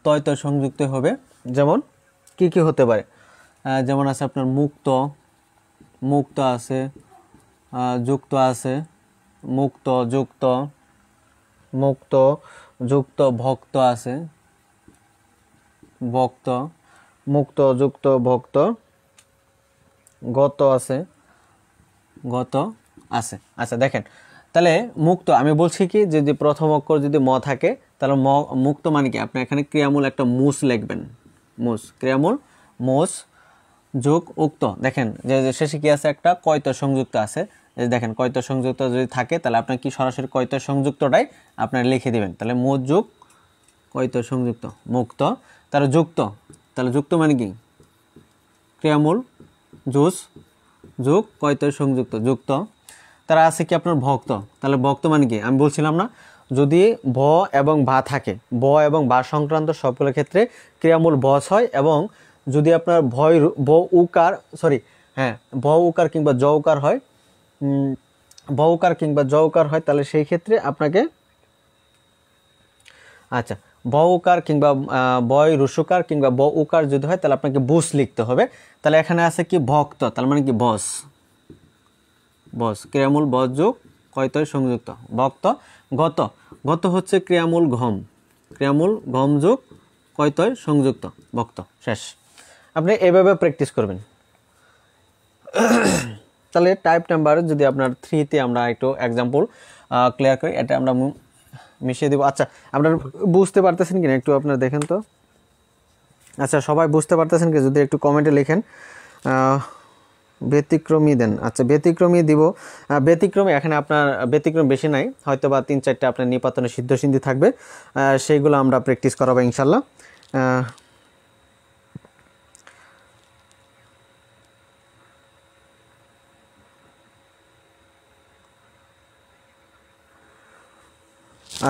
তয়ত সংযুক্ত হবে। যেমন কি কি হতে পারে, যেমন আছে আপনার মুক্ত, মুক্ত আছে, যুক্ত আছে, মুক্ত যুক্ত, মুক্ত যুক্ত ভক্ত আছে, ভক্ত, মুক্ত যুক্ত ভক্ত, গত আছে, গত আছে। আচ্ছা দেখেন, তাহলে মুক্ত আমি বলছি কি যে প্রথম অক্ষর যদি ম থাকে, তাহলে মুক্ত মানে কি, আপনি এখানে ক্রিয়ামূল একটা মুস লিখবেন, মুস, ক্রিয়ামূল মুস যোগ উক্ত। দেখেন যে শেষে কি আছে, একটা কয়ত সংযুক্ত আছে। দেখেন কয়ত সংযুক্ত যদি থাকে, তাহলে আপনার কি সরাসরি কয়ত সংযুক্তটাই আপনার লিখে দিবেন। তাহলে মুজ যোগ কয়ত সংযুক্ত, মুক্ত, তার যুক্ত, তাহলে যুক্ত মানে কি ক্রিয়ামূল জুস যোগ কয়ত সংযুক্ত, যুক্ত। তারা আছে কি আপনার ভক্ত, তাহলে ভক্ত মানে কি, আমি বলছিলাম না, যদি ভ এবং ভা থাকে, ব এবং বা সংক্রান্ত সবগুলোর ক্ষেত্রে ক্রিয়ামূল বস হয়, এবং যদি আপনার ভ উকার হ্যাঁ ভ উকার কিংবা জ উকার হয়, ভ উকার কিংবা জ উকার হয়, তাহলে সেই ক্ষেত্রে আপনাকে আচ্ছা ব উকার কিংবা বয় রুসুকার কিংবা ব উকার যদি হয়, তাহলে আপনাকে বুস লিখতে হবে। তাহলে এখানে আছে কি ভক্ত, তার মানে কি বস, বস ক্রিয়ামূল বস যোগ কয়তয় সংযুক্ত, ভক্ত। গত, গত হচ্ছে ক্রিয়ামূল ঘম, ক্রিয়ামূল ঘম যোগ কয়তয় সংযুক্ত, ভক্ত। শেষ। আপনি এভাবে প্র্যাকটিস করবেন। তাহলে টাইপ নাম্বার যদি আপনার 3-তে আমরা একটু এক্সাম্পল ক্লিয়ার করি, এটা আমরা মিশিয়ে দেব। আচ্ছা, আপনারা বুঝতে পারতেছেন কিনা একটু আপনারা দেখেন তো। আচ্ছা, সবাই বুঝতে পারতেছেন কি, যদি একটু কমেন্টে লিখেন। ব্যতিক্রমী দেন। আচ্ছা, ব্যতিক্রমী দিব। ব্যতিক্রমী এখানে আপনার ব্যতিক্রম বেশি নাই, হয়তো বা 3-4টা আপনার নিপাতনে সিদ্ধ সিন্ধি থাকবে, সেইগুলো আমরা প্র্যাকটিস করাবো ইনশাল্লাহ।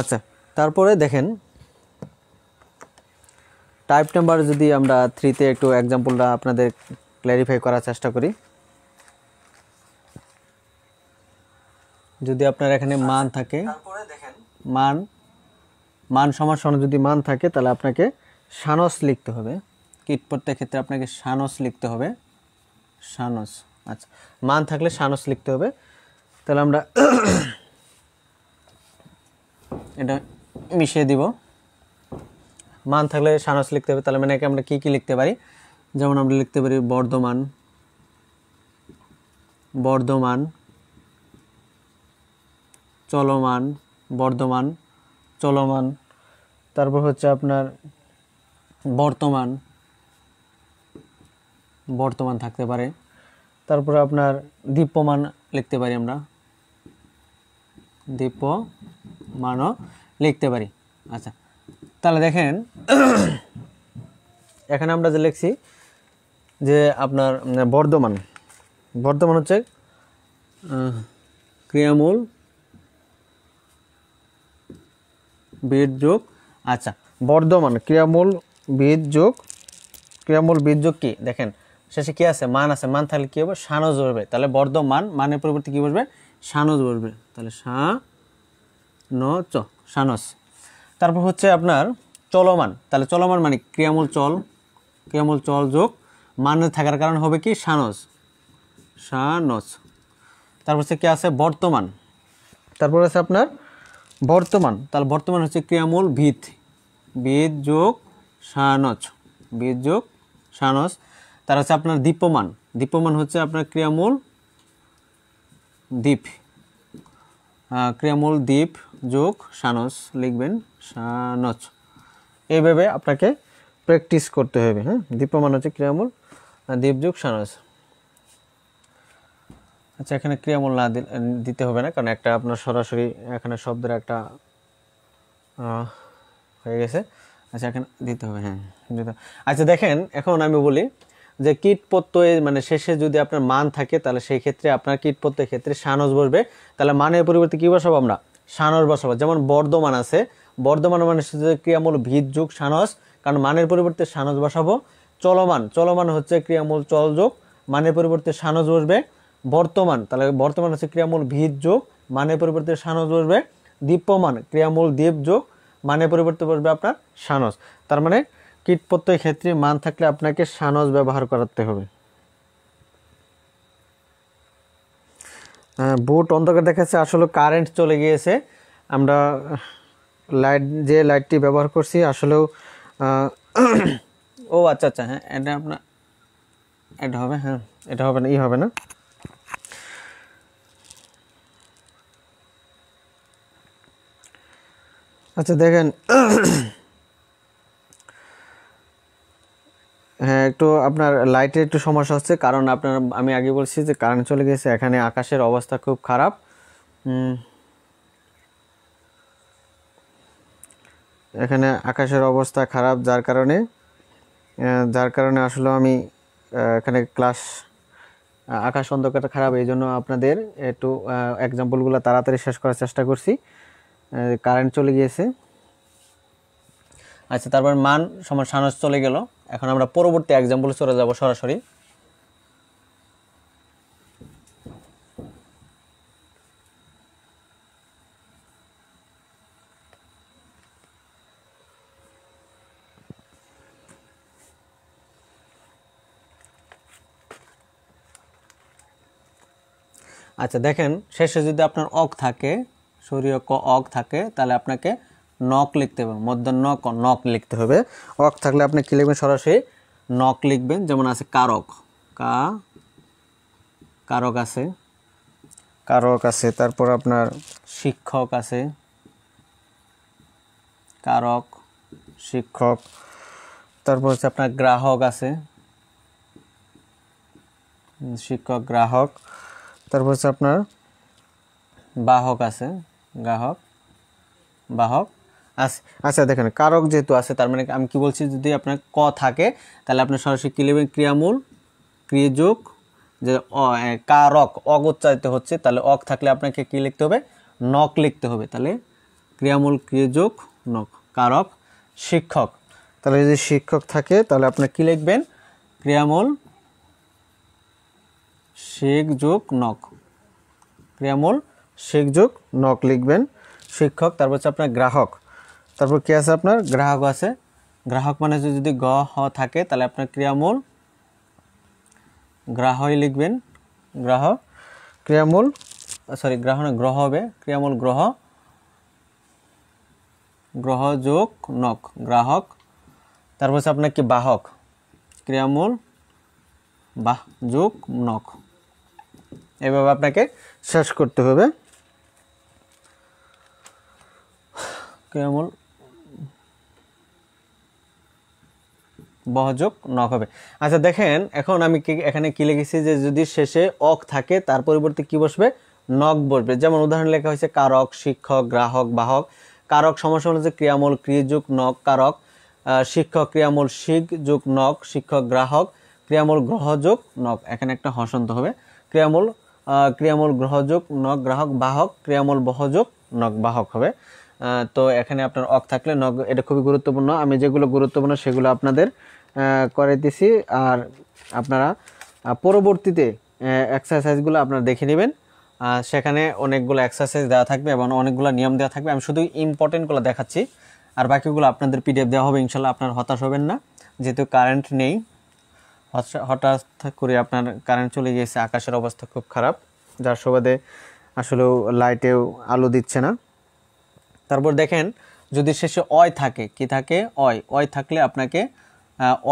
আচ্ছা, তারপরে দেখেন টাইপ নাম্বার যদি আমরা 3-তে একটু এক্সাম্পলটা আপনাদের ক্ল্যারিফাই করার চেষ্টা করি। যদি আপনার এখানে মান থাকে, মান মান সমান যদি মান থাকে, তাহলে আপনাকে সানস লিখতে হবে। কীট প্রত্যেক ক্ষেত্রে আপনাকে সানস লিখতে হবে, সানস। আচ্ছা, মান থাকলে সানস লিখতে হবে। তাহলে আমরা এটা মিশিয়ে দিব। মান থাকলে সানস লিখতে হবে, তাহলে মানে আমরা কি কি লিখতে পারি, যেমন আমরা লিখতে পারি বর্ধমান, বর্ধমান, চলমান, বর্ধমান, চলমান। তারপর হচ্ছে আপনার বর্তমান, বর্তমান থাকতে পারে। তারপরে আপনার দীপ্যমান লিখতে পারি, আমরা দীপ্যমানও লিখতে পারি। আচ্ছা, তাহলে দেখেন এখানে আমরা যে লিখছি যে আপনার বর্ধমান, বর্ধমান হচ্ছে ক্রিয়ামূল বীজ যোগ, আচ্ছা বর্ধমান ক্রিয়ামূল বীজ যোগ, ক্রিয়ামূল বীজ যোগ কি, দেখেন শেষে কি আছে, মান আছে, মান থাকলে কি হবে, সানজ বসবে। তাহলে বর্ধমান মানের পরিবর্তে কি বসবে, সানজ বসবে। তাহলে সানস। তারপর হচ্ছে আপনার চলমান, তাহলে চলমান মানে ক্রিয়ামূল চল, ক্রিয়ামূল চল যোগ মান থাকার কারণ হবে কি সানস, সানস। তারপর হচ্ছে কি আছে বর্তমান, তারপর আছে আপনার বর্তমান, তাহলে বর্তমান হচ্ছে ক্রিয়ামূল ভিত, ভিত যোগ সানস, ভিত যোগ সানস। তার হচ্ছে আপনার দীপ্যমান, দীপ্যমান হচ্ছে আপনার ক্রিয়ামূল দ্বীপ, ক্রিয়ামূল দ্বীপ যোগ সানস লিখবেন, সানস। এইভাবে আপনাকে প্র্যাকটিস করতে হবে। হ্যাঁ, দীপ্যমান হচ্ছে ক্রিয়ামূল দ্বীপ যোগ সানস। আচ্ছা, এখানে ক্রিয়ামূল না দিতে হবে না, কারণ একটা আপনার সরাসরি এখানে শব্দের একটা হয়ে গেছে। আচ্ছা, এখানে দিতে হবে, হ্যাঁ দিতে। আচ্ছা দেখেন, এখন আমি বলি যে কীট প্রত্যয়ে মানে শেষে যদি আপনার মান থাকে তাহলে সেই ক্ষেত্রে আপনার কীট প্রত্যয়ের ক্ষেত্রে সানস বসবে। তাহলে মানের পরিবর্তে কী বসাবো আমরা? সানস বসাবো। যেমন বর্ধমান আছে, বর্ধমান মানে হচ্ছে ক্রিয়ামূল ভিত যোগ সানস, কারণ মানের পরিবর্তে সানস বসাবো। চলমান, চলমান হচ্ছে ক্রিয়ামূল চল যোগ, মানের পরিবর্তে সানস বসবে। বর্তমান, তাহলে বর্তমান হচ্ছে ক্রিয়ামূল ভিত যোগ, মানের পরিবর্তে সানস বসবে। দীপ্যমান ক্রিয়ামূল দীপ যোগ, মানের পরিবর্তে বসবে আপনার সানস। তার মানে কীট প্রত্যয়ের ক্ষেত্রে মান থাকলে আপনাকে সানস ব্যবহার করতে হবে। বুট অন্ধকার দেখাচ্ছে, আসলে কারেন্ট চলে গিয়েছে। আমরা লাইট, যে লাইটটি ব্যবহার করছি আসলেও ও আচ্ছা আচ্ছা, হ্যাঁ এটা আপনার এটা হবে, হ্যাঁ এটা হবে না, হবে না। আচ্ছা দেখেন, হ্যাঁ একটু আপনার লাইটের একটু সমস্যা হচ্ছে, কারণ আপনার আমি আগে বলছি যে কারেন্ট চলে গেছে, এখানে আকাশের অবস্থা খুব খারাপ। এখানে আকাশের অবস্থা খারাপ, যার কারণে আসলে আমি এখানে ক্লাস আকাশ অন্ধকারটা খারাপ, এই জন্য আপনাদের একটু এক্সাম্পলগুলো তাড়াতাড়ি শেষ করার চেষ্টা করছি। কারেন্ট চলে গিয়েছে। আচ্ছা, তারপর মান সমান সানস চলে গেল। এখন আমরা পরবর্তী এক্সাম্পল চলে যাব সরাসরি। আচ্ছা দেখেন, শেষে যদি আপনার অক থাকে, সূর্য ক অক থাকে, তাহলে আপনাকে নক লিখতে হবে, মধ্যাহ্ন ক নক লিখতে হবে। অক থাকলে আপনি কি লিখবেন? সরাসরি নক লিখবেন। যেমন আছে কারক, কারক আছে, কারক আছে। তারপর আপনার শিক্ষক আছে, কারক শিক্ষক। তারপর হচ্ছে আপনার গ্রাহক আছে, শিক্ষক গ্রাহক। তারপর হচ্ছে আপনার বাহক আছে, গ্রাহক বাহক আছে। আচ্ছা দেখেন, কারক যেহেতু আছে, তার মানে আমি কি বলছি, যদি আপনার ক থাকে তাহলে আপনি সরাসরি কি লিখবেন? ক্রিয়ামূল ক্রিয়াযোগ, যে কারক অগ উচ্চারিত হচ্ছে, তাহলে অক থাকলে আপনাকে কি লিখতে হবে? নক লিখতে হবে। তাহলে ক্রিয়ামূল ক্রিয়াযোগ নক। কারক শিক্ষক, তাহলে যদি শিক্ষক থাকে তাহলে আপনি কি লিখবেন? ক্রিয়ামূল শিক যোগ নক, ক্রিয়ামূল শিক যোগ নক লিখবেন, শিক্ষক। তারপর হচ্ছে আপনার গ্রাহক। তারপর কি আছে? আপনার গ্রাহক আছে। গ্রাহক মানে যদি গ হ থাকে তাহলে আপনার ক্রিয়ামূল গ্রাহই লিখবেন, গ্রাহ। ক্রিয়ামূল সরি গ্রাহ না, গ্রহ হবে, ক্রিয়ামূল গ্রহ, গ্রহ যোগ নক, গ্রাহক। তারপর হচ্ছে আপনার কি? বাহক, ক্রিয়ামূল বাহ যোগ নক। এভাবে আপনাকে শেষ করতে হবে। ক্রিয়ামূল বহযোগ নক হবে। আচ্ছা দেখেন, এখন আমি এখানে কি লিখেছি, যে যদি শেষে অক থাকে তার পরিবর্তে কি বসবে? নক বসবে। যেমন উদাহরণ লেখা হয়েছে কারক শিক্ষক গ্রাহক বাহক। কারক সমান হচ্ছে ক্রিয়ামূল ক্রিয়া যোগ নক কারক, শিক্ষক ক্রিয়ামূল শিক যোগ নক শিক্ষক গ্রাহক, ক্রিয়ামূল গ্রহ যোগ নক। এখানে একটা হসন্ত হবে। ক্রিয়ামূল গ্রহ যোগ নক গ্রাহক বাহক, ক্রিয়ামূল বহযোগ নক বাহক হবে। তো এখানে আপনার অক থাকলে নক, এটা খুবই গুরুত্বপূর্ণ। আমি যেগুলো গুরুত্বপূর্ণ সেগুলো আপনাদের করাইতেছি, আর আপনারা পরবর্তীতে এক্সারসাইজগুলো আপনারা দেখে নেবেন। সেখানে অনেকগুলো এক্সারসাইজ দেওয়া থাকবে এবং অনেকগুলো নিয়ম দেওয়া থাকবে। আমি শুধু ইম্পর্টেন্টগুলো দেখাচ্ছি, আর বাকিগুলো আপনাদের পিডিএফ দেওয়া হবে ইনশাল্লাহ। আপনার হতাশ হবেন না, যেহেতু কারেন্ট নেই। হঠাৎ করে আপনার কারেন্ট চলে গিয়েছে, আকাশের অবস্থা খুব খারাপ, যার সুবাদে আসলেও লাইটেও আলো দিচ্ছে না। তারপর দেখেন, যদি শেষে অয় থাকে, কি থাকে? অয় থাকলে আপনাকে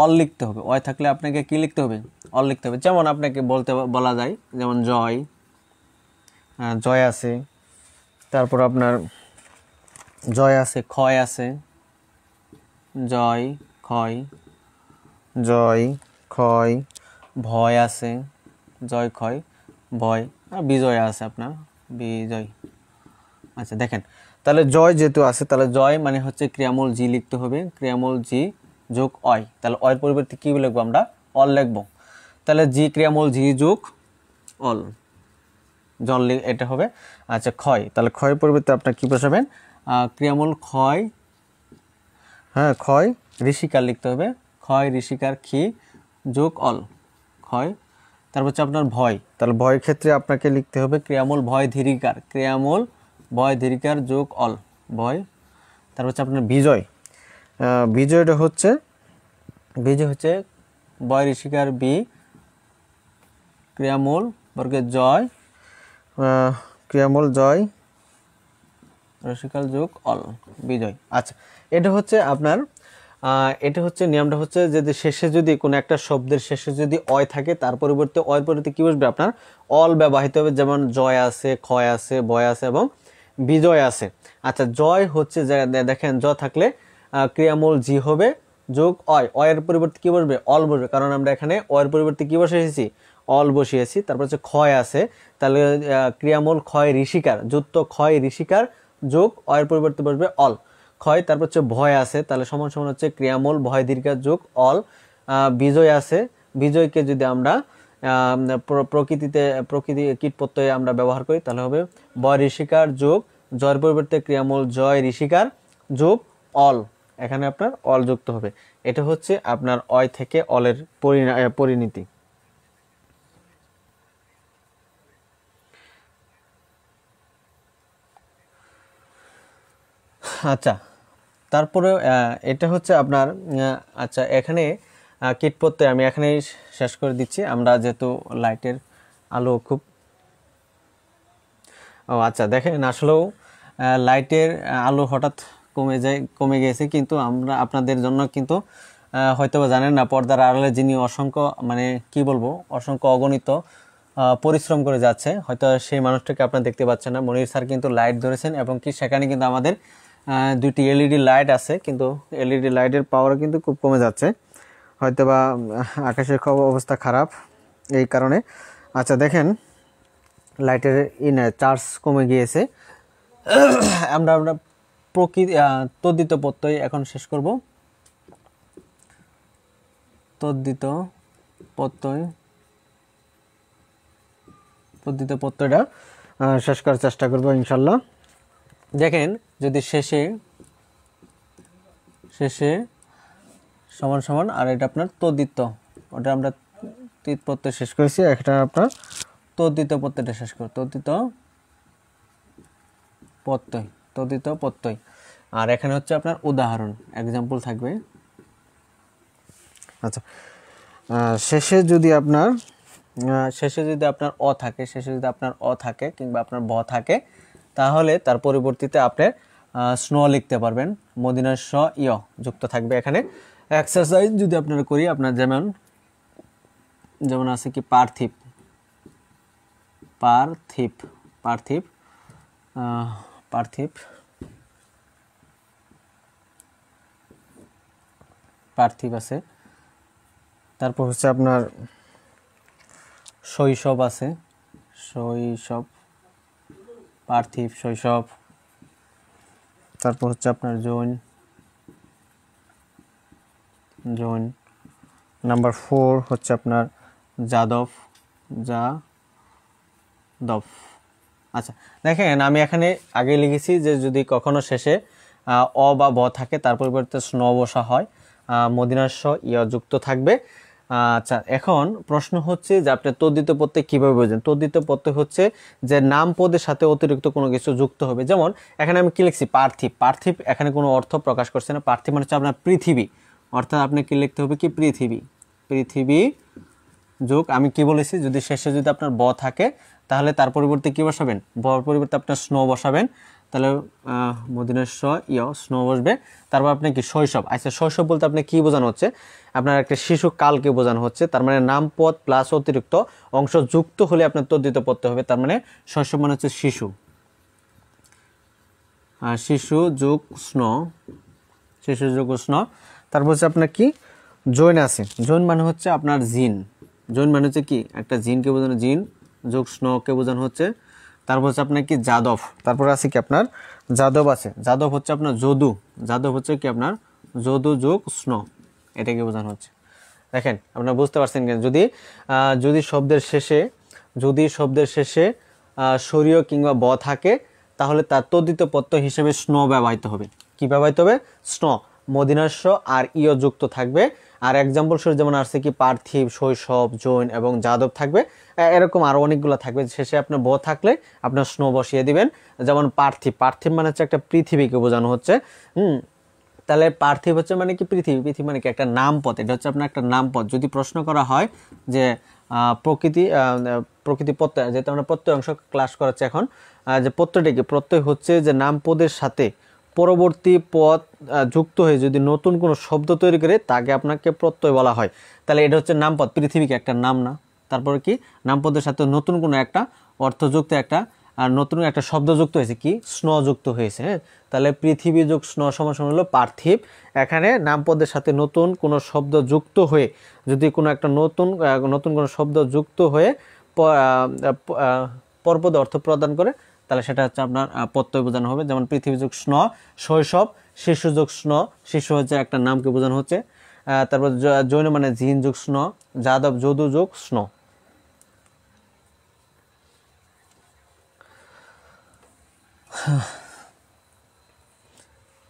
অল লিখতে হবে। অয় থাকলে আপনাকে কি লিখতে হবে? অল লিখতে হবে। যেমন আপনাকে বলা যায়, যেমন জয়, জয় আছে। তারপর আপনার জয় আছে, ক্ষয় আছে, জয় ক্ষয়, জয় ক্ষয়। ভয় আছে, জয় ক্ষয় ভয়। আর বিজয় আছে আপনার, বিজয়। আচ্ছা দেখেন, তাহলে জয় যেহেতু আছে, তাহলে জয় মানে হচ্ছে ক্রিয়ামূল জি লিখতে হবে, ক্রিয়ামূল জি যোগ অয়। তাহলে অয়ের পরিবর্তে কি লিখবো? আমরা অল লিখবো। তাহলে জি ক্রিয়ামূল জি যোগ অল, জল এটা হবে। আচ্ছা ক্ষয়, তাহলে ক্ষয় পরিবর্তে আপনার কি বসাবেন, ক্রিয়ামূল ক্ষয়, হ্যাঁ ক্ষয় ঋষিকার লিখতে হবে, ক্ষয় ঋষিকার খি যোগ অল, ক্ষয়। তারপর হচ্ছে আপনার ভয়, তাহলে ভয়ের ক্ষেত্রে আপনাকে লিখতে হবে ক্রিয়ামূল ভয় ধীরিকার, ক্রিয়ামূল ভয় ধীরিকার যোগ অল, ভয়। তারপর হচ্ছে আপনার বিজয়, বিজয়টা হচ্ছে, বিজয় হচ্ছে বয় ঋষিকার বি ক্রিয়ামূল বর্গের জয়, ক্রিয়ামূল জয় রসিকাল যোগ অল, বিজয়। আচ্ছা এটা হচ্ছে আপনার এটা হচ্ছে নিয়মটা হচ্ছে যদি শেষে যদি কোনো একটা শব্দের শেষে যদি অয় থাকে তার পরিবর্তে অয়ের পরিবর্তে কি বসবে আপনার অল ব্যবহৃত হবে, যেমন জয় আছে, ক্ষয় আছে, ভয় আছে এবং বিজয় আছে। আচ্ছা জয় হচ্ছে দেখেন জ থাকলে ক্রিয়ামূল জি হবে যোগ অয়, অয়ের পরিবর্তে কি বসবে অল বসবে, কারণ আমরা এখানে অয়ের পরিবর্তে কি বসিয়েছি অল বসিয়েছি। তারপর হচ্ছে ক্ষয় আছে, তাহলে ক্রিয়ামূল ক্ষয় ঋষিকার যুক্ত ক্ষয় ঋষিকার যোগ অয়ের পরিবর্তে বসবে অল, ক্ষয়। তারপর হচ্ছে ভয় আছে, তাহলে সমান সমান হচ্ছে ক্রিয়ামূল ভয় দীর্ঘার যোগ অল, বিজয় আছে, বিজয়কে যদি আমরা প্রকৃতি কীট প্রত্যয়ে আমরা ব্যবহার করি তাহলে হবে বয় ঋষিকার যোগ জয়ের পরিবর্তে ক্রিয়ামূল জয় ঋষিকার যোগ অল, এখানে আপনার অল যুক্ত হবে। এটা হচ্ছে আপনার অয় থেকে অলের পরিণতি। আচ্ছা তারপরে এটা হচ্ছে আপনার আচ্ছা এখানে কীট প্রত্যয় আমি এখানেই শেষ করে দিচ্ছি, আমরা যেহেতু লাইটের আলো খুব আচ্ছা দেখেন আসলেও লাইটের আলো হঠাৎ কমে গেছে, কিন্তু আমরা আপনাদের জন্য কিন্তু হয়তো জানেন না পর্দার আড়ালে যিনি অসংখ্য মানে কি বলবো অসংখ্য অগণিত পরিশ্রম করে যাচ্ছে, হয়তো সেই মানুষটাকে আপনারা দেখতে পাচ্ছেন না। মনির স্যার কিন্তু লাইট ধরেছেন এবং কি সেখানে কিন্তু আমাদের দুইটি এলইডি লাইট আছে, কিন্তু এলইডি লাইটের পাওয়ার কিন্তু খুব কমে যাচ্ছে, হয়তো বা আকাশের অবস্থা খারাপ এই কারণে। আচ্ছা দেখেন লাইটের চার্জ কমে গিয়েছে, আমরা তদ্ধিত প্রত্যয় এখন শেষ করব। তদ্ধিত প্রত্যয়টা শেষ করার চেষ্টা করব ইনশাল্লাহ। দেখেন যদি শেষে সমান সমান আর এটা আপনার তদ্ধিত, ওটা আমরা তৃত প্রত্যয় শেষ করেছি, একটা আপনার তদ্ধিত প্রত্যয়টা শেষ করব, তদ্ধিত প্রত্যয়। আর এখানে হচ্ছে আপনার উদাহরণ এক্সাম্পল থাকবে। আচ্ছা শেষে যদি আপনার অ থাকে কিংবা আপনার ব থাকে তাহলে তার পরিবর্তিতে আপনি স্নো লিখতে পারবেন, মদিনার স ইয় যুক্ত থাকবে এখানে। এক্সারসাইজ যদি আপনারা করি আপনার যেমন আছে কি পার্থিব আছে, তারপর হচ্ছে আপনার শৈশব আছে, পার্থিব শৈশব। তারপর হচ্ছে আপনার জৈন। নাম্বার 4 হচ্ছে আপনার যাদব। আচ্ছা দেখেন আমি এখানে আগে লিখেছি যে যদি কখনো শেষে অ বা ব থাকে তার পরিবর্তে স্ন বসা হয়, মদিনার স ইয় যুক্ত থাকবে। আচ্ছা এখন প্রশ্ন হচ্ছে যে আপনি তদ্ধিত প্রত্যয় কিভাবে বুঝবেন। তদ্ধিত প্রত্যয় হচ্ছে যে নাম পদের সাথে অতিরিক্ত কোনো কিছু যুক্ত হবে, যেমন এখানে আমি কি লিখছি পার্থিব এখানে কোনো অর্থ প্রকাশ করছে না, পার্থিব মানে হচ্ছে আপনার পৃথিবী, অর্থাৎ আপনি কি লিখতে হবে কি পৃথিবী যোগ আমি কি বলেছি যদি শেষে যদি আপনার ব থাকে তাহলে তার পরিবর্তে কি বসাবেন, বর পরিবর্তে আপনার স্নো বসাবেন, তাহলে মদিনার স ইয় স্নো বসবে। তারপর আপনি কি শৈশব। আচ্ছা শৈশব বলতে আপনি কি বোঝানো হচ্ছে, আপনার একটা শিশু কালকে বোঝানো হচ্ছে, তার মানে নাম পদ প্লাস অতিরিক্ত অংশ যুক্ত হলে আপনার তদ্ধিত পড়তে হবে, তার মানে শৈশব মানে হচ্ছে শিশু যোগ স্নো, তারপর হচ্ছে আপনার কি জৈন আছে, জৈন মানে হচ্ছে আপনার জিন, জৈন মানে হচ্ছে কি একটা জিনকে বোঝানো, জিন যোগ স্নোকে বোঝানো হচ্ছে। তারপর হচ্ছে আপনার কি যাদব, তারপর আছে কি আপনার যাদব আছে, যাদব হচ্ছে আপনার যদু, যাদব হচ্ছে কি আপনার যদু যোগ স্নো, এটাকে বোঝানো হচ্ছে। দেখেন আপনারা বুঝতে পারছেন কেন, যদি শব্দের শেষে সরীয় কিংবা ব থাকে তাহলে তার তদ্ধিত প্রত্যয় হিসেবে স্ন ব্যবহৃত হবে। কি ব্যবহৃত হবে? স্ন, মদিনাস্য আর ইয় যুক্ত থাকবে। আর এক্সাম্পল স্বরূপ যেমন আসছে কি পার্থিব, শৈশব, জৈন এবং যাদব থাকবে, এরকম আরো অনেকগুলো থাকবে। শেষে আপনার ব থাকলে আপনার স্ন বসিয়ে দিবেন। যেমন পার্থিব, পার্থিব মানে হচ্ছে একটা পৃথিবীকে বোঝানো হচ্ছে। তাহলে পার্থিব হচ্ছে মানে কি পৃথিবী, পৃথিবী মানে কি একটা নামপদ, এটা হচ্ছে আপনার একটা নামপদ। যদি প্রশ্ন করা হয় যে প্রকৃতি প্রত্যয়, যেহেতু আমরা প্রত্যয় অংশ ক্লাস করাচ্ছি এখন, যে প্রত্যয়টা কি, প্রত্যয় হচ্ছে যে নামপদের সাথে পরবর্তী পদ যুক্ত হয়ে যদি নতুন কোনো শব্দ তৈরি করে তাকে আপনাকে প্রত্যয় বলা হয়। তাহলে এটা হচ্ছে নামপদ, পৃথিবীকে একটা নাম না, তারপরে কি নামপদের সাথে নতুন কোনো একটা অর্থযুক্ত একটা নতুন একটা শব্দ যুক্ত হয়েছে, কি স্ন যুক্ত হয়েছে। হ্যাঁ, তাহলে পৃথিবী যোগ স্ন সমান হলো পার্থিব। এখানে নামপদের সাথে নতুন কোনো শব্দ যুক্ত হয়ে যদি কোনো একটা নতুন কোনো শব্দ যুক্ত হয়ে পরপদে অর্থ প্রদান করে তাহলে সেটা হচ্ছে আপনার প্রত্যয় বোঝানো হবে। যেমন পৃথিবী যোগ স্ন, শৈশব, শিশু যোগ স্ন, শিশু হচ্ছে একটা নামকে বোঝানো হচ্ছে। তারপর জৈন মানে জিন যোগ স্ন, যাদব যদু যোগ স্ন।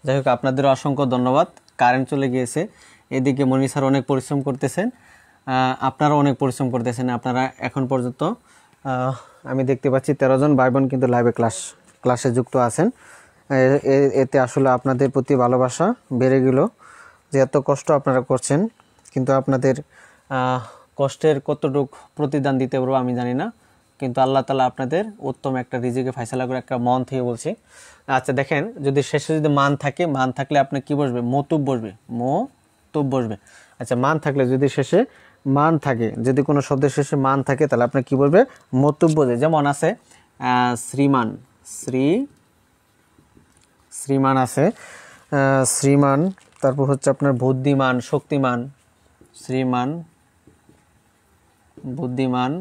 যাই হোক, আপনাদের অসংখ্য ধন্যবাদ। কারেন্ট চলে গিয়েছে, এদিকে মনি স্যার অনেক পরিশ্রম করতেছেন, আপনারা অনেক পরিশ্রম করতেছেন। আপনারা এখন পর্যন্ত আমি দেখতে পাচ্ছি 13 জন ভাই বোন কিন্তু লাইভে ক্লাসে যুক্ত আছেন। এতে আসলে আপনাদের প্রতি ভালোবাসা বেড়ে গেল, যে এত কষ্ট আপনারা করছেন, কিন্তু আপনাদের কষ্টের কতটুকু প্রতিদান দিতে পারবো আমি জানি না, কিন্তু আল্লাহ তাআলা আপনাদের উত্তম একটা রিজিকে ফয়সালা করে, একটা মন থেকে বলছি। আচ্ছা দেখেন, যদি শেষে যদি মান থাকে, মান থাকলে আপনার কি বসবে? মতুব বসবে, মতুব বসবে। আচ্ছা মান থাকলে, যদি শেষে মান থাকে, যদি কোনো শব্দের শেষে মান থাকে তাহলে আপনার কি বলবে? মতুব বসবে। যেমন আছে শ্রীমান, শ্রীমান আছে, শ্রীমান। তারপর হচ্ছে আপনার বুদ্ধিমান, শক্তিমান, শ্রীমান, বুদ্ধিমান,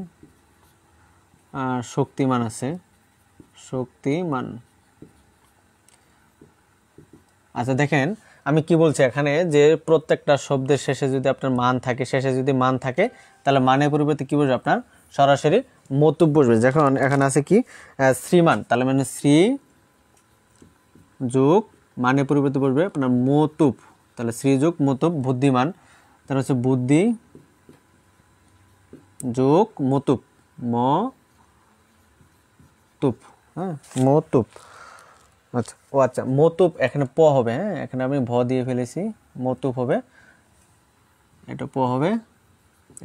শক্তিমান আছে, শক্তিমান। আচ্ছা দেখেন আমি কি বলছি এখানে, যে প্রত্যেকটা শব্দের শেষে যদি আপনার মান থাকে, শেষে যদি মান থাকে তাহলে মানের পরিবর্তে কি বসবে? আপনার সরাসরি মতুব বসবে। যখন এখানে আছে কি শ্রীমান, তাহলে মানে শ্রী যোগ মানের পরিবর্তে বসবে আপনার মতুব, তাহলে শ্রী যোগ মতুব। বুদ্ধিমান, তাহলে হচ্ছে বুদ্ধি যোগ মতুব, মতুব। হ্যাঁ, মতুব। আচ্ছা আচ্ছা, মতুব এখানে প হবে। হ্যাঁ, এখানে আমি ভ দিয়ে ফেলেছি, মতুব হবে, এটা প হবে,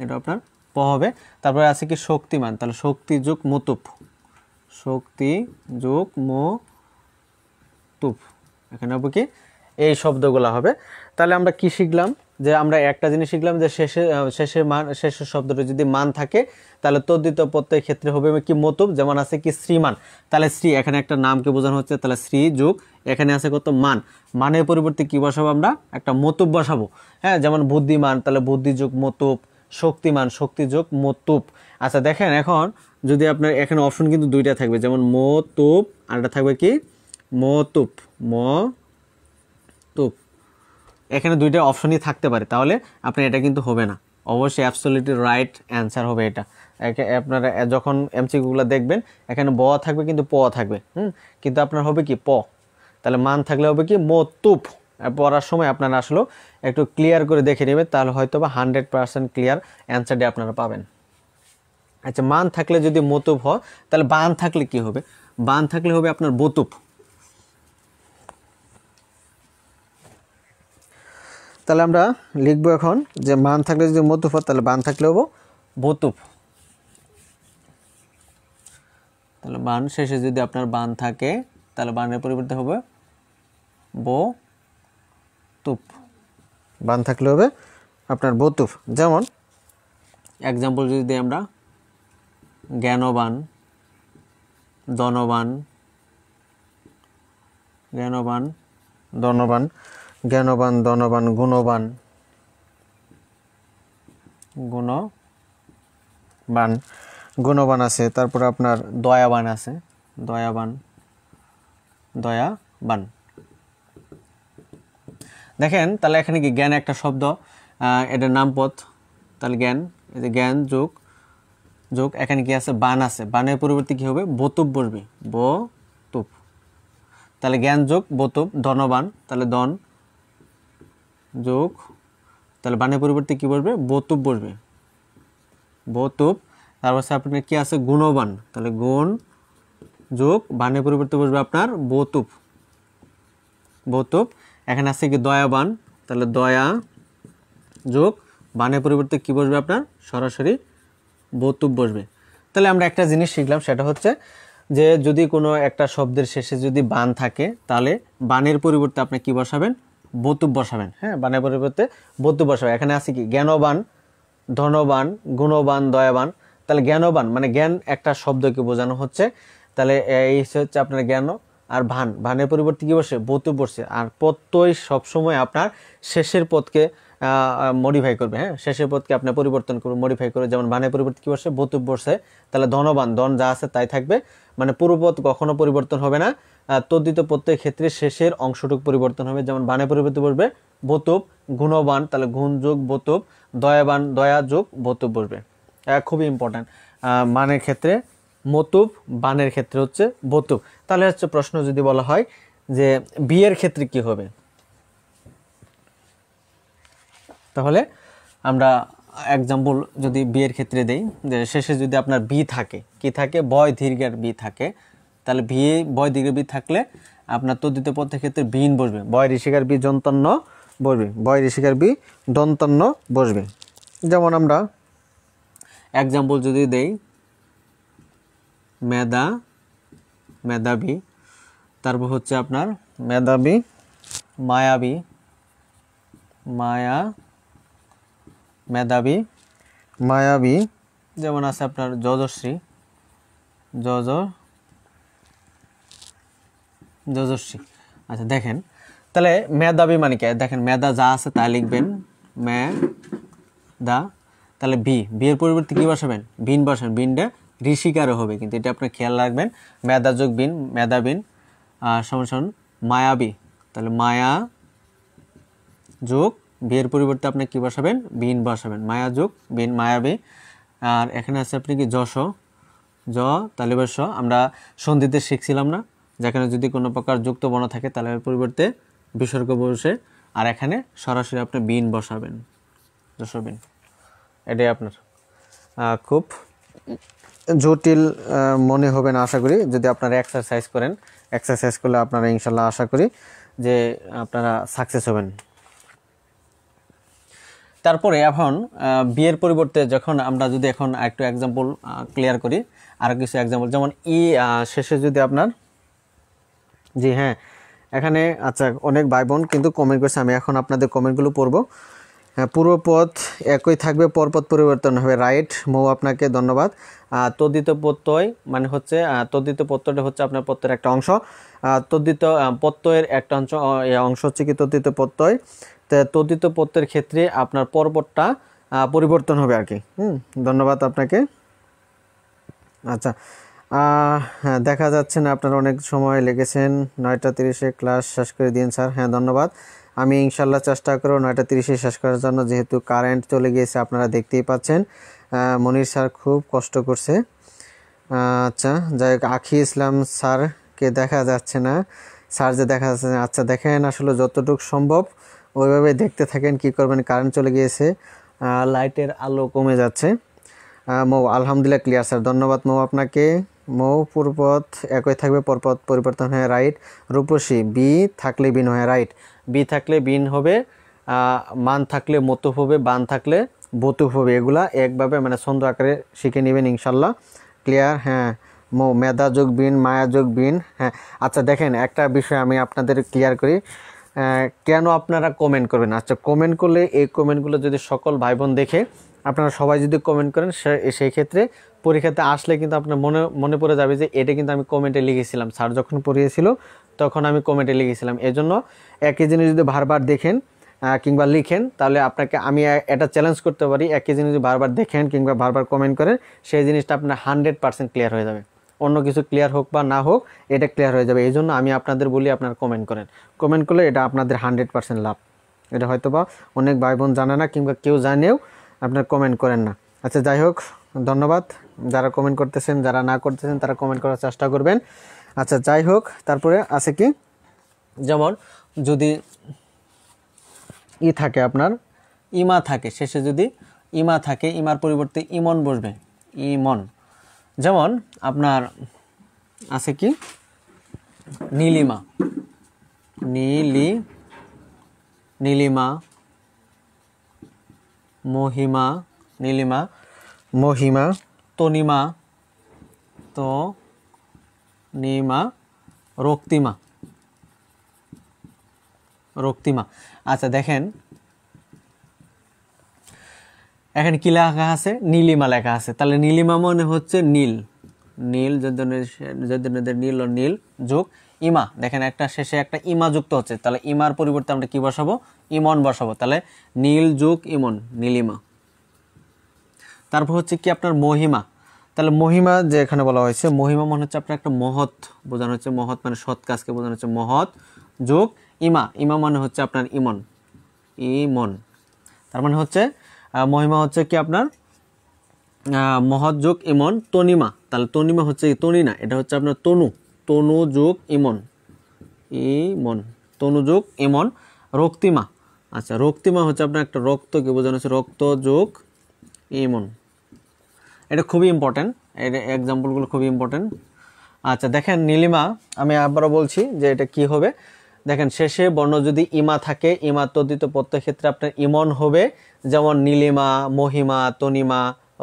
এটা আপনার প হবে। তারপরে আছে কি শক্তিমান, তাহলে শক্তি যোগ মতুব, শক্তি যোগ মতুব, এখানে হবে কি এই শব্দগুলো হবে। তাহলে আমরা কি শিখলাম? যে আমরা একটা জিনিস শিখলাম, যে শেষের শব্দটা যদি মান থাকে তাহলে তদ্ধিত প্রত্যয়ের ক্ষেত্রে হবে কি মতুব। যেমন আছে কি শ্রীমান, তাহলে শ্রী এখানে একটা নামকে বোঝানো হচ্ছে, তাহলে শ্রী যোগ এখানে আছে কত মান, মানের পরিবর্তে কি বসাবো? আমরা একটা মতুব বসাবো। হ্যাঁ, যেমন বুদ্ধিমান, তাহলে বুদ্ধি যোগ মতুব, শক্তিমান, শক্তি যোগ মতুব। আচ্ছা দেখেন, এখন যদি আপনার এখানে অপশন কিন্তু দুইটা থাকবে, যেমন মতুব আর এটা থাকবে কি মতুব, মতুব। এখানে দুইটা অপশনই থাকতে পারে, তাহলে আপনার এটা কিন্তু হবে না। অবশ্যই অ্যাবসলিউটলি রাইট অ্যান্সার হবে এটা। আপনারা যখন এমসিকিউগুলো দেখবেন এখানে ব থাকবে কিন্তু প থাকবে, কিন্তু আপনার হবে কি প, তাহলে মান থাকলে হবে কি মতুব। পড়ার সময় আপনারা আসলে একটু ক্লিয়ার করে দেখে নেবেন, তাহলে হয়তো বা 100% ক্লিয়ার অ্যান্সারটি আপনারা পাবেন। আচ্ছা, মান থাকলে যদি মতুব হয় তাহলে বান থাকলে কি হবে? বান থাকলে হবে আপনার বতুব। তাহলে আমরা লিখবো এখন, যে মান থাকলে যদি মতুব হয় তাহলে বান থাকলে হবো বতুব। তাহলে বান শেষে যদি আপনার বান থাকে তাহলে বানের পরিবর্তে হবে বতুব, বান থাকলে হবে আপনার বতুব। যেমন এক্সাম্পল যদি দিই আমরা, জ্ঞানবান, ধনবান, জ্ঞানবান, ধনবান, জ্ঞানবান, ধনবান, গুণবান, গুণবান, গুণবান আছে। তারপর আপনার দয়াবান আছে, দয়াবান, দয়াবান। দেখেন তাহলে এখানে কি জ্ঞান একটা শব্দ, এটার নামপদ, তাহলে জ্ঞান, এই যে জ্ঞান যোগ যোগ এখানে কি আছে বান আছে, বানের পরিবর্তে কি হবে বতুপ বসবে, বতুপ। তাহলে জ্ঞান যোগ বতুপ ধনবান, তাহলে ধন যোগ, তাহলে বানের পরিবর্তে কি বসবে বতুপ বসবে, বতুপ। তারপর আপনার কি আছে গুণবান, তাহলে গুণ যোগ বানের পরিবর্তে বসবে আপনার বতুপ, বতুপ। এখানে আছে কি দয়াবান, তাহলে দয়া যোগ বানের পরিবর্তে কি বসবে আপনার সরাসরি বতুপ বসবে। তাহলে আমরা একটা জিনিস শিখলাম, সেটা হচ্ছে যে যদি কোনো একটা শব্দের শেষে যদি বান থাকে তাহলে বানের পরিবর্তে আপনি কি বসাবেন বতুপ বসাবেন। হ্যাঁ, বানের পরিবর্তে বতুপ বসাবেন। এখানে আছে কি জ্ঞানবান, ধনবান, গুণবান, দয়াবান। তাহলে জ্ঞানবান মানে জ্ঞান একটা শব্দকে বোঝানো হচ্ছে, তাহলে এই হচ্ছে আপনার জ্ঞান। আর ভান, ভানের পরিবর্তে কি বসে বতুপ বসছে। আর প্রত্যয় সবসময় আপনার শেষের পদকে মডিফাই করবে। হ্যাঁ, শেষের পদকে আপনি পরিবর্তন করবে, মডিফাই করে। যেমন বানের পরিবর্তে কি বসে বতুপ বসছে, তাহলে ধনবান, ধন যা আছে তাই থাকবে, মানে পূর্বপদ কখনো পরিবর্তন হবে না। তদ্ধিত প্রত্যয়ের ক্ষেত্রে শেষের অংশটুকু পরিবর্তন হবে। যেমন বানের পরিবর্তে বসবে বতুপ, গুণবান তাহলে গুণ যোগ বতুপ, দয়াবান দয়া যোগ বতুপ বসবে। খুবই ইম্পর্ট্যান্ট মানের ক্ষেত্রে মতুপ, বানের ক্ষেত্রে হচ্ছে বতুপ। তাহলে হচ্ছে প্রশ্ন যদি বলা হয় যে বিয়ের ক্ষেত্রে কি হবে, তাহলে আমরা এক্সাম্পল যদি বিয়ের ক্ষেত্রে দেই, যে শেষে যদি আপনার বি থাকে, কি থাকে বয় দীর্ঘের বি থাকে, তাহলে বিয়ে বয় দীর্ঘের বি থাকলে আপনার তদ্ধিত পদের ক্ষেত্রে বিন বসবে, বয় ঋষিকার বি দন্তন্য বসবে, বয় ঋষিকার বি দন্তন্য বসবে। যেমন আমরা এক্সাম্পল যদি দেই মেধা, মেধাবী, তারপর হচ্ছে আপনার মেধাবী, মায়াবী, মায়া, মেধাবী, মায়াবী। যেমন আছে আপনার যজস্বী, যজস্বী। আচ্ছা দেখেন, তাহলে মেধাবী মানে কি, দেখেন মেধা যা আছে তা লিখবেন, মেধা, তাহলে বি, বিয়ের পরিবর্তে কি বসাবেন বিন বসাবেন, বিনটা ঋষিকারও হবে, কিন্তু এটা আপনি খেয়াল রাখবেন। মেধা যোগ বিন, মেধাবিন সমান সমান মায়াবী, তাহলে মায়া যোগ বিয়ের পরিবর্তে আপনি কি বসাবেন বিন বসাবেন, মায়া যোগ বিন মায়াবী। আর এখানে আছে আপনি কি যশ, জ তাহলে বর্ষ, আমরা সন্ধিতে শিখছিলাম না, যেখানে যদি কোনো প্রকার যুক্ত বর্ণ থাকে তাহলে পরিবর্তে বিসর্গ বসে, আর এখানে সরাসরি আপনি বিন বসাবেন, যশবিন। এটাই আপনার খুব জটিল মনে হবে না আশা করি, যদি আপনারা এক্সারসাইজ করেন। এক্সারসাইজ করলে আপনারা ইনশাল্লাহ আশা করি যে আপনারা সাকসেস হবেন। তারপরে এখন বিয়ের পরিবর্তে যখন আমরা যদি এখন একটু এক্সাম্পল ক্লিয়ার করি, আরও কিছু এক্সাম্পল, যেমন ই শেষে যদি আপনার, জি হ্যাঁ এখানে আচ্ছা অনেক ভাই বোন কিন্তু কমেন্ট করছে, আমি এখন আপনাদের কমেন্টগুলো পড়বো। হ্যাঁ, পূর্বপদ একই থাকবে, পরপদ পরিবর্তন হবে, রাইট মৌ, আপনাকে ধন্যবাদ। তদ্ধিত প্রত্যয় মানে হচ্ছে তদ্ধিত প্রত্যয়টা হচ্ছে আপনার প্রত্যয়ের একটা অংশ, তদ্ধিত প্রত্যয়ের একটা অংশ হচ্ছে কি তদ্ধিত প্রত্যয়। তদ্ধিত প্রত্যয়ের ক্ষেত্রে আপনার পরপদটা পরিবর্তন হবে আর কি। ধন্যবাদ আপনাকে। আচ্ছা হ্যাঁ, দেখা যাচ্ছে না আপনারা অনেক সময় লেগেছেন, 9:30 ক্লাস শেষ করে দিন স্যার। হ্যাঁ ধন্যবাদ, আমি ইনশাল্লাহ চেষ্টা করব 9:30 শেষ করার জন্য, যেহেতু কারেন্ট চলে গিয়েছে আপনারা দেখতেই পাচ্ছেন। মনির স্যার খুব কষ্ট করছে। আচ্ছা যাই হোক, আখি ইসলাম স্যারকে দেখা যাচ্ছে না, স্যার যে দেখা যাচ্ছে না। আচ্ছা দেখেন আসলে যতটুকু সম্ভব ওইভাবে দেখতে থাকেন, কি করবেন, কারেন্ট চলে গিয়েছে, লাইটের আলো কমে যাচ্ছে। মৌ আলহামদুলিল্লাহ ক্লিয়ার স্যার, ধন্যবাদ মৌ আপনাকে। মৌ পূর্বপদ একই থাকবে, পরপদ পরিবর্তন হয়, রাইট। রূপসী বি থাকলে বিন হয়, রাইট। বি থাকলে বিন হবে, মান থাকলে মতুফ হবে, বান থাকলে বতুফ হবে। এগুলা একভাবে মানে ছন্দ আকারে শিখে নেবেন ইনশাল্লাহ। ক্লিয়ার? হ্যাঁ মৌ, মেধা যোগ বিন, মায়া যোগ বিন। হ্যাঁ আচ্ছা দেখেন একটা বিষয় আমি আপনাদের ক্লিয়ার করি, কেন আপনারা কমেন্ট করবেন। আচ্ছা কমেন্ট করলে এই কমেন্টগুলো যদি সকল ভাই বোন দেখে, আপনারা সবাই যদি কমেন্ট করেন, সেই ক্ষেত্রে পরীক্ষাতে আসলে কিন্তু আপনার মনে পড়ে যাবে যে এটা কিন্তু আমি কমেন্টে লিখেছিলাম, স্যার যখন পড়িয়েছিল তখন আমি কমেন্টে লিখেছিলাম। এজন্য একই জিনিস যদি বারবার দেখেন কিংবা লিখেন, তাহলে আপনাকে আমি এটা চ্যালেঞ্জ করতে পারি, একই জিনিস যদি বারবার দেখেন কিংবা বারবার কমেন্ট করেন, সেই জিনিসটা আপনার 100% ক্লিয়ার হয়ে যাবে। অন্য কিছু ক্লিয়ার হোক বা না হোক, এটা ক্লিয়ার হয়ে যাবে। এই জন্য আমি আপনাদের বলি আপনারা কমেন্ট করেন, কমেন্ট করলে এটা আপনাদের 100% লাভ। এটা হয়তো বা অনেক ভাই বোন জানে না কিংবা কেউ জানেও আপনার কমেন্ট করেন না। আচ্ছা যাই হোক, ধন্যবাদ। যারা কমেন্ট করতেছেন, যারা না করতেছেন তারা কমেন্ট করার চেষ্টা করবেন। আচ্ছা যাই হোক, তারপরে আছে কি, যেমন যদি থাকে আপনার ইমা থাকে, শেষে যদি ইমা থাকে, ইমার পরিবর্তে ইমন বসবে, ইমন। যেমন আপনার আছে কি নীলিমা, নীলিমা, মহিমা, নীলিমা, মহিমা, তনিমা, রক্তিমা, আচ্ছা দেখেন এখানে কি লেখা আছে, নীলিমা লেখা আছে, তাহলে নীলিমা মানে হচ্ছে নীল, নীল ও নীল যোগ ইমা, দেখেন একটা শেষে একটা ইমা যুক্ত হচ্ছে, তাহলে ইমার পরিবর্তে আমরা কি বসাবো, ইমন বসাবো, তাহলে নীল যোগ ইমন, নীলিমা। তারপর হচ্ছে কি আপনার মহিমা, তাহলে মহিমা যে এখানে বলা হয়েছে, মহিমা মনে হচ্ছে আপনার একটা মহৎ বোঝানো হচ্ছে, মহৎ মানে সৎ কাজকে বোঝানো হচ্ছে, মহৎ যোগ ইমা মানে হচ্ছে আপনার ইমন, তার মানে হচ্ছে মহিমা হচ্ছে কি আপনার মহৎ যোগ ইমন, তনিমা, তাহলে তনিমা হচ্ছে তনি না, এটা হচ্ছে আপনার তনু যোগ ইমন, তনু যোগ ইমন, রক্তিমা। আচ্ছা রক্তিমা হচ্ছে আপনার একটা রক্তকে বোঝানো হচ্ছে, রক্ত যোগ ইমন, এটা খুবই ইম্পর্টেন্ট, এর এক্সাম্পলগুলো খুবই ইম্পর্টেন্ট। আচ্ছা দেখেন নীলিমা, আমি আবারও বলছি যে এটা কি হবে, দেখেন শেষে বর্ণ যদি ইমা থাকে, ইমা তদ্ধিত প্রত্যয় ক্ষেত্রে আপনার ইমন হবে, যেমন নীলিমা, মহিমা, তনিমা,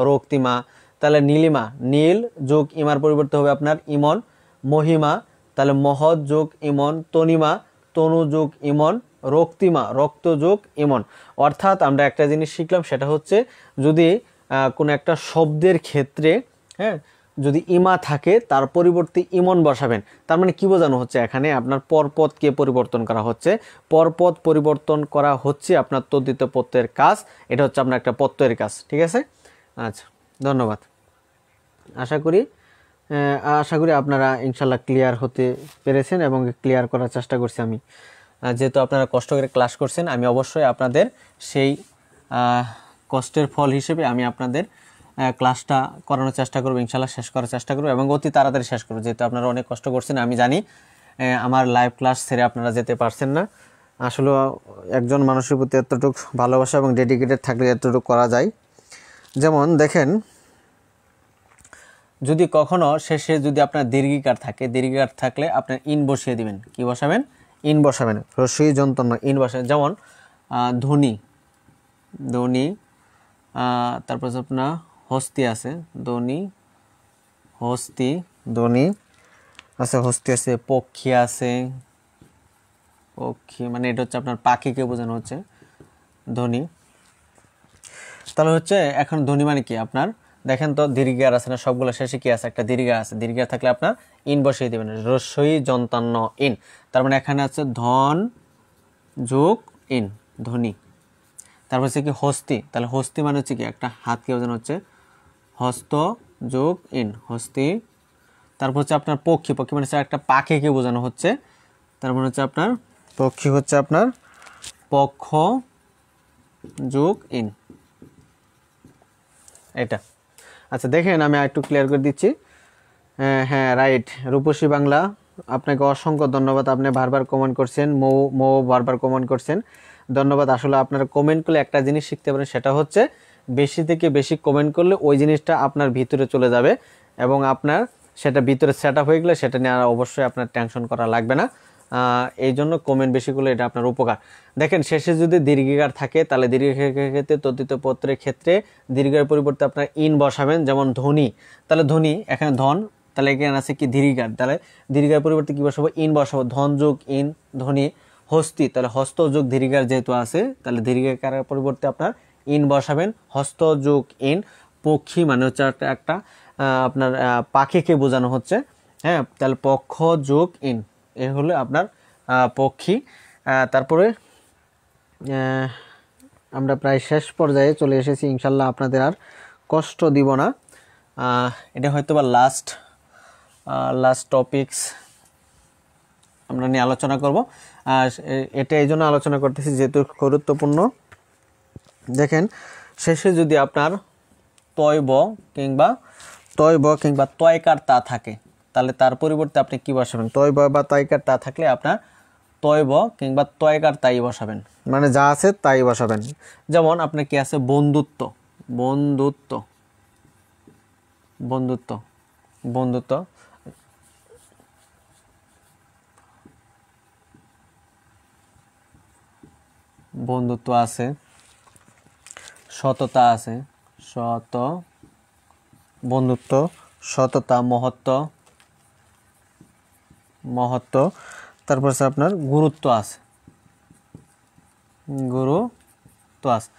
রক্তিমা। তাহলে নীলিমা নীল যোগ ইমার পরিবর্তে হবে আপনার ইমন, মহিমা তাহলে মহৎ যোগ ইমন, তনিমা তনু যোগ ইমন, রক্তিমা রক্ত যোগ ইমন। অর্থাৎ আমরা একটা জিনিস শিখলাম, সেটা হচ্ছে যদি কোনো একটা শব্দের ক্ষেত্রে হ্যাঁ যদি ইমা থাকে তার পরিবর্তে ইমন বসাবেন, তার মানে কি বোঝানো হচ্ছে, এখানে আপনার পরপদকে পরিবর্তন করা হচ্ছে, পরপদ পরিবর্তন করা হচ্ছে আপনার তদ্ধিত প্রত্যয়ের কাজ, এটা হচ্ছে আপনার একটা প্রত্যয়ের কাজ, ঠিক আছে। আচ্ছা ধন্যবাদ। আশা করি আপনারা ইনশাল্লাহ ক্লিয়ার হতে পেরেছেন এবং ক্লিয়ার করার চেষ্টা করছি আমি। যেহেতু আপনারা কষ্ট করে ক্লাস করছেন, আমি অবশ্যই আপনাদের সেই কষ্টের ফল হিসেবে আমি আপনাদের ক্লাসটা করানোর চেষ্টা করবো, ইনশাল্লাহ শেষ করার চেষ্টা করবো এবং অতি তাড়াতাড়ি শেষ করবো, যেহেতু আপনারা অনেক কষ্ট করছেন। আমি জানি আমার লাইভ ক্লাস ছেড়ে আপনারা যেতে পারছেন না, আসলে একজন মানুষের প্রতি এতটুকু ভালোবাসা এবং ডেডিকেটেড থাকলে এতটুকু করা যায়। যেমন দেখেন যদি কখনো শেষে যদি আপনার দীর্ঘিকার থাকে, দীর্ঘিকার থাকলে আপনার ইন বসিয়ে দিবেন, কি বসাবেন, ইন বসাবেন, রস্বই যন্তন্য ইন বসাবেন। যেমন ধ্বনি, তারপর আপনার হস্তি আছে, ধ্বনি আছে, হস্তি আছে, পক্ষী আছে, পক্ষী মানে এটা হচ্ছে আপনার পাখিকে বোঝানো হচ্ছে ধ্বনি। তাহলে হচ্ছে এখন ধ্বনি মানে কি আপনার দেখেন তো দীর্ঘার আছে না, সবগুলো শেষে কি আছে, একটা দীর্ঘা আছে, দীর্ঘা থাকলে আপনার ইন বসিয়ে দিবেন, রস্বই যন্তান্ন ইন, তার মানে এখানে আছে ধন যোগ ইন, ধ্বনি। তারপর হচ্ছে কি হস্তি, তাহলে হস্তি মানে হচ্ছে কি একটা হাতকে বোঝানো হচ্ছে, হস্ত যোগ ইন, হস্তি। তারপর হচ্ছে আপনার পক্ষী, পক্ষী মানে হচ্ছে একটা পাখিকে বোঝানো হচ্ছে, তারপর হচ্ছে আপনার পক্ষী হচ্ছে আপনার পক্ষ যোগ ইন, এটা। আচ্ছা দেখেন আমি একটু ক্লিয়ার করে দিচ্ছি। হ্যাঁ রাইট, রূপসী বাংলা আপনাকে অসংখ্য ধন্যবাদ, আপনি বারবার কমেন্ট করছেন, মৌ বারবার কমেন্ট করছেন, ধন্যবাদ। আসলে আপনারা কমেন্ট করলে একটা জিনিস শিখতে পারেন, সেটা হচ্ছে বেশি থেকে বেশি কমেন্ট করলে ওই জিনিসটা আপনার ভিতরে চলে যাবে এবং আপনার সেটা ভিতরে সেট আপ হয়ে গেলে সেটা নিয়ে আর অবশ্যই আপনার টেনশন করা লাগবে না। এই জন্য কমেন্ট বেশি করলে এটা আপনার উপকার। দেখেন শেষে যদি দীর্ঘিকার থাকে তাহলে দীর্ঘিকার ক্ষেত্রে তদ্ধিত পত্রের ক্ষেত্রে দীর্ঘের পরিবর্তে আপনার ইন বসাবেন, যেমন ধ্বনি, তাহলে ধ্বনি এখানে ধন, তাহলে এখানে আছে কি দীর্ঘিকার, তাহলে দীর্ঘার পরিবর্তে কি বসাবো, ইন বসাবো, ধন যোগ ইন, ধ্বনি। হস্তি, তাহলে হস্ত যোগ দীর্ঘিকার যেহেতু আছে তাহলে দীর্ঘিকারের পরিবর্তে আপনার ইন বসাবেন, হস্ত যোগ ইন। পক্ষী মানে হচ্ছে একটা আপনার পাখিকে বোঝানো হচ্ছে, হ্যাঁ, তাহলে পক্ষ যোগ ইন, এ হলো আপনার পক্ষী। তারপরে আমরা প্রায় শেষ পর্যায়ে চলে এসেছি, ইনশাল্লাহ আপনাদের আর কষ্ট দিব না। এটা হয়তো বা লাস্ট টপিকস আমরা নিয়ে আলোচনা করব, এটা এই জন্য আলোচনা করতেছি যেহেতু গুরুত্বপূর্ণ। দেখেন শেষে যদি আপনার তয়ব কিংবা তয়কার তা থাকে, তাহলে তার পরিবর্তে আপনি কি বসাবেন? তয়ব বা তয়কার তা থাকলে আপনার তয়ব কিংবা তয়কার তাই বসাবেন, মানে যা আছে তাই বসাবেন। যেমন আপনার কি আছে? বন্ধুত্ব, বন্ধুত্ব, বন্ধুত্ব, বন্ধুত্ব, বন্ধুত্ব আছে, সততা আছে, বন্ধুত্ব, সততা, মহত্ব, মহত্ব, তারপর আছে আপনার গুরুত্ব আছে, গুরুত্ব আছে।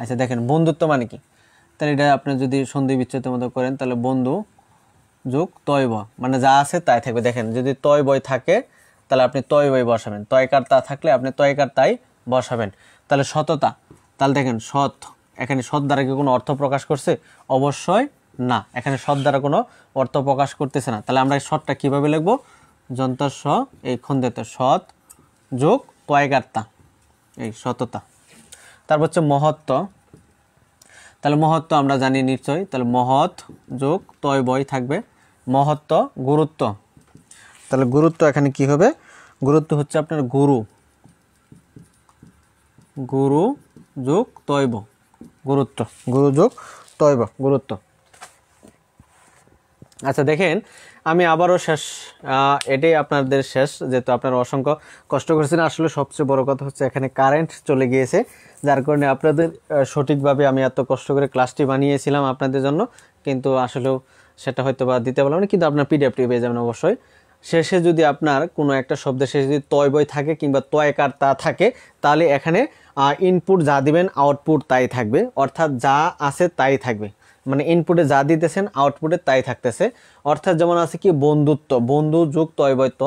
আচ্ছা দেখেন বন্ধুত্ব মানে কি, তাহলে এটা আপনি যদি সন্ধি বিচ্ছেদের মতো করেন তাহলে বন্ধু যোগ তয়ব, মানে যা আছে তাই থাকবে। দেখেন যদি তয় বই থাকে তাহলে আপনি তয় বই বসাবেন, তয়কার তা থাকলে আপনি তয়কার তাই বসাবেন। তাহলে সততা, তাহলে দেখেন সৎ, এখানে সৎ দ্বারা কি কোনো অর্থ প্রকাশ করছে? অবশ্যই না, এখানে সৎ দ্বারা কোনো অর্থ প্রকাশ করতেছে না। তাহলে আমরা এই সৎটা কীভাবে লিখবো? যন্তস্ব এই খন্দেতে সৎ যোগ তয়কার তা, এই সততা। তারপর হচ্ছে মহত্ব, তাহলে মহত্ব আমরা জানি নিশ্চয়ই, তাহলে মহৎ যোগ তয় বই থাকবে, মহত্ব, গুরুত্ব, তাহলে গুরুত্ব এখানে কি হবে? গুরুত্ব হচ্ছে আপনার গুরু, গুরু যোগ তয়ব, গুরুত্ব, গুরু যোগ তয়ব, গুরুত্ব। আচ্ছা দেখেন আমি আবারও শেষ, এটাই আপনাদের শেষ, যেহেতু আপনারা অসংখ্য কষ্ট করেছেন। আসলে সবচেয়ে বড় কথা হচ্ছে এখানে কারেন্ট চলে গিয়েছে, যার কারণে আপনাদের সঠিকভাবে আমি এত কষ্ট করে ক্লাসটি বানিয়েছিলাম আপনাদের জন্য, কিন্তু আসলেও সেটা হয়তো বা দিতে পারলাম না, কিন্তু আপনার পিডিএফটি পেয়ে যাবেন অবশ্যই। শেষে যদি আপনার কোনো একটা শব্দের শেষে যদি তয় বই থাকে কিংবা তয়কার তা থাকে, তাহলে এখানে ইনপুট যা দিবেন আউটপুট তাই থাকবে, অর্থাৎ যা আছে তাই থাকবে, মানে ইনপুটে যা দিতেছেন আউটপুটে তাই থাকতেছে। অর্থাৎ যেমন আছে কি বন্ধুত্ব, বন্ধু যোগ তয়বৈত্য,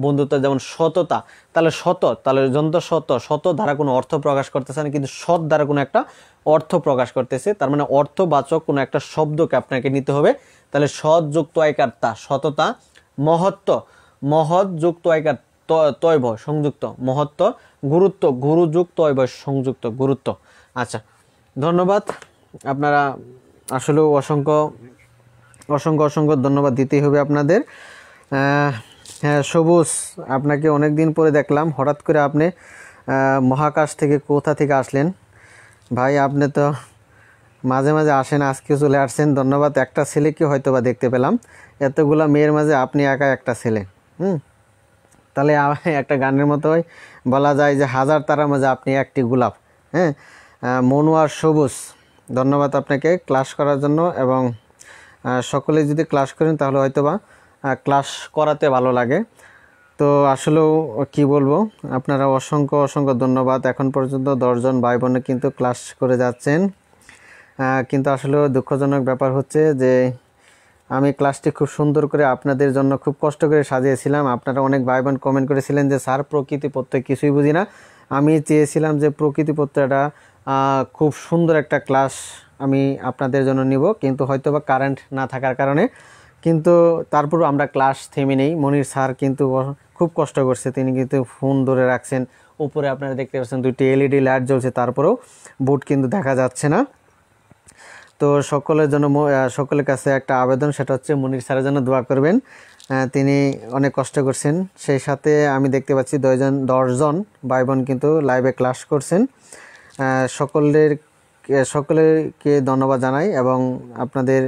বন্ধুত্ব। যেমন সততা, তাহলে সত, তাহলে যন্ত্র সত, সত দ্বারা কোনো অর্থ প্রকাশ করতেছে না, কিন্তু সৎ দ্বারা কোনো একটা অর্থ প্রকাশ করতেছে, তার মানে অর্থবাচক কোনো একটা শব্দকে আপনাকে নিতে হবে। তাহলে সৎ যোগ তয়কার তা, সততা। মহত্ব, মহৎ যোগ তয়কার তয়ব সংযুক্ত, মহত্ব। গুরুত্ব, গুরু যোগ তয়ব সংযুক্ত, গুরুত্ব। আচ্ছা ধন্যবাদ, আপনারা আসলেও অসংখ্য অসংখ্য অসংখ্য ধন্যবাদ দিতেই হবে আপনাদের। হ্যাঁ সবুজ, আপনাকে অনেক দিন পরে দেখলাম, হঠাৎ করে আপনি মহাকাশ থেকে কোথা থেকে আসলেন ভাই? আপনি তো মাঝে মাঝে আসেন, আজকে চলে আসছেন, ধন্যবাদ। একটা ছেলেকে হয়তো বা দেখতে পেলাম, এতগুলা মেয়ের মাঝে আপনি একা একটা ছেলে। তাহলে একটা গানের মতোই বলা যায় যে হাজার তারার মাঝে আপনি একটি গোলাপ। হ্যাঁ, মনোয়ার সবুজ, ধন্যবাদ আপনাকে ক্লাস করার জন্য, এবং সকলে যদি ক্লাস করেন তাহলে হয়তো বা ক্লাস করাতে ভালো লাগে। তো আসলেও কি বলবো, আপনারা অসংখ্য অসংখ্য ধন্যবাদ। এখন পর্যন্ত 10 জন ভাই বোনে কিন্তু ক্লাস করে যাচ্ছেন, কিন্তু আসলেও দুঃখজনক ব্যাপার হচ্ছে যে আমি ক্লাসটি খুব সুন্দর করে আপনাদের জন্য খুব কষ্ট করে সাজিয়েছিলাম। আপনারা অনেক ভাই বোন কমেন্ট করেছিলেন যে স্যার প্রকৃতি প্রত্যয় কিছুই বুঝি না। আমি চেয়েছিলাম যে প্রকৃতি প্রত্যয়টা খুব সুন্দর একটা ক্লাস আমি আপনাদের জন্য নিব, কিন্তু হয়তো বা কারেন্ট না থাকার কারণে, কিন্তু তারপরও আমরা ক্লাস থেমে নেই। মনির স্যার কিন্তু খুব কষ্ট করছে, তিনি কিন্তু ফোন ধরে রাখছেন। উপরে আপনারা দেখতে পাচ্ছেন 2টি LED লাইট জ্বলছে, তারপরেও বোর্ড কিন্তু দেখা যাচ্ছে না। তো সকলের জন্য, সকলের কাছে একটা আবেদন, সেটা হচ্ছে মনির স্যারের জন্য দোয়া করবেন, তিনি অনেক কষ্ট করছেন। সেই সাথে আমি দেখতে পাচ্ছি 10 জন ভাই বোন কিন্তু লাইভে ক্লাস করছেন। সকলেরকে ধন্যবাদ জানাই, এবং আপনাদের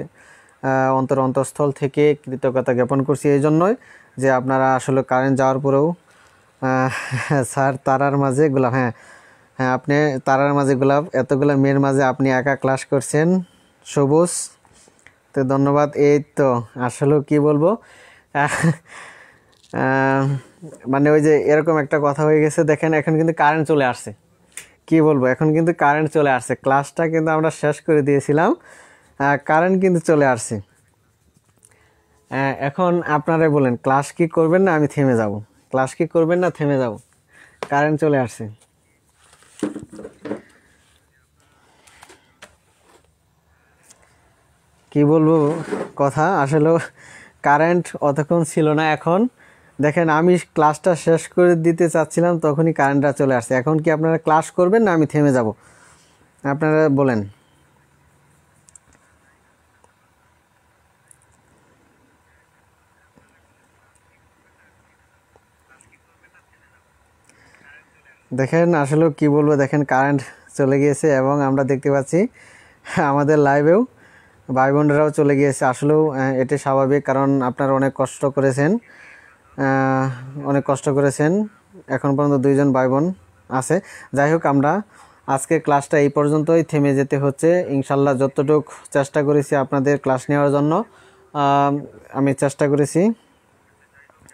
অন্তরস্থল থেকে কৃতজ্ঞতা জ্ঞাপন করছি এই জন্যই যে আপনারা আসলে কারেন্ট যাওয়ার পরেও স্যার তারার মাঝে গোলাপ, হ্যাঁ হ্যাঁ আপনি তারার মাঝে গোলাপ, এতগুলো মেয়ের মাঝে আপনি একা ক্লাস করছেন সবুজ, তো ধন্যবাদ। এই তো আসলে কি বলবো, মানে ওই যে এরকম একটা কথা হয়ে গেছে। দেখেন এখন কিন্তু কারেন্ট চলে আসছে, কি বলবো, এখন কিন্তু কারেন্ট চলে আসছে, ক্লাসটা কিন্তু আমরা শেষ করে দিয়েছিলাম, কারেন্ট কিন্তু চলে আসছে। এখন আপনারা বলেন ক্লাস কি করবেন না আমি থেমে যাব? ক্লাস কি করবেন না থেমে যাব? কারেন্ট চলে আসছে। কি বলবো কথা, আসলে কারেন্ট অতক্ষণ ছিল না। এখন দেখেন আমি ক্লাসটা শেষ করে দিতে চাচ্ছিলাম, তখনই কারেন্টটা চলে আসছে। এখন কি আপনারা ক্লাস করবেন না আমি থেমে যাব? আপনারা বলেন। দেখেন আসলে কি বলবো, দেখেন কারেন্ট চলে গিয়েছে এবং আমরা দেখতে পাচ্ছি আমাদের লাইভেও ভাই বোনরাও চলে গিয়েছে। আসলেও এটি স্বাভাবিক, কারণ আপনারা অনেক কষ্ট করেছেন, এখন পর্যন্ত 2জন ভাই বোন আছে। যাই হোক, আমরা আজকে ক্লাসটা এই পর্যন্তই থেমে যেতে হচ্ছে। ইনশাল্লাহ যতটুকু চেষ্টা করেছি আপনাদের ক্লাস নেওয়ার জন্য আমি চেষ্টা করেছি।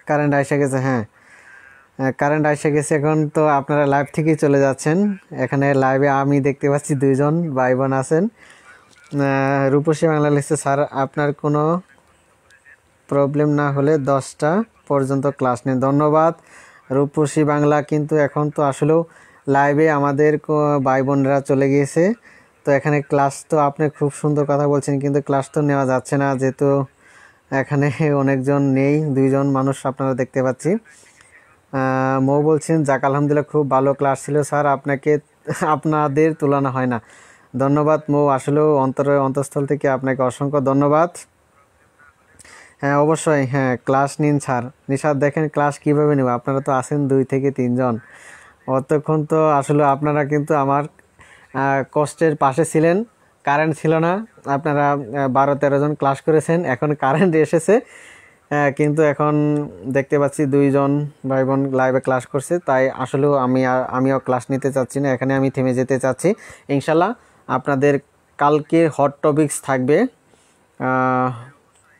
কারেন্ট এসে গেছে, কারেন্ট এসে গেছে। এখন তো আপনারা লাইভ থেকেই চলে যাচ্ছেন। এখানে লাইভে আমি দেখতে পাচ্ছি 2জন ভাই বোন আছেন। রূপসী বাংলা লিখছে, স্যার আপনার কোনো প্রবলেম না হলে 10টা পর্যন্ত ক্লাস নেন। ধন্যবাদ রূপসী বাংলা। কিন্তু এখন তো আসলেও লাইভে আমাদের ভাই বোনরা চলে গিয়েছে, তো এখানে ক্লাস তো আপনি খুব সুন্দর কথা বলছেন, কিন্তু ক্লাস তো নেওয়া যাচ্ছে না, যেহেতু এখানে অনেকজন নেই, 2জন মানুষ আপনারা দেখতে পাচ্ছি। মৌ বলছেন, যাক আলহামদুলিল্লাহ খুব ভালো ক্লাস ছিল স্যার, আপনাদের তুলনা হয় না। ধন্যবাদ মৌ, আসলেও অন্তঃস্থল থেকে আপনাকে অসংখ্য ধন্যবাদ। অবশ্যই ক্লাস নিন স্যার। নিশাদ দেখেন ক্লাস কিভাবে নেব, আপনারা তো আছেন 2 থেকে 3জন, অতক্ষণ তো আসলে আপনারা কিন্তু আমার কষ্টের পাশে ছিলেন। কারেন্ট ছিল না, আপনারা 12-13 জন ক্লাস করেছেন, এখন কারেন্ট এসেছে, কিন্তু এখন দেখতে পাচ্ছি 2জন ভাই বোন লাইভে ক্লাস করছে, তাই আসলেও আমিও ক্লাস নিতে চাচ্ছি না, এখানে আমি থেমে যেতে চাচ্ছি। ইনশাল্লাহ আপনাদের কালকে হট টপিকস থাকবে,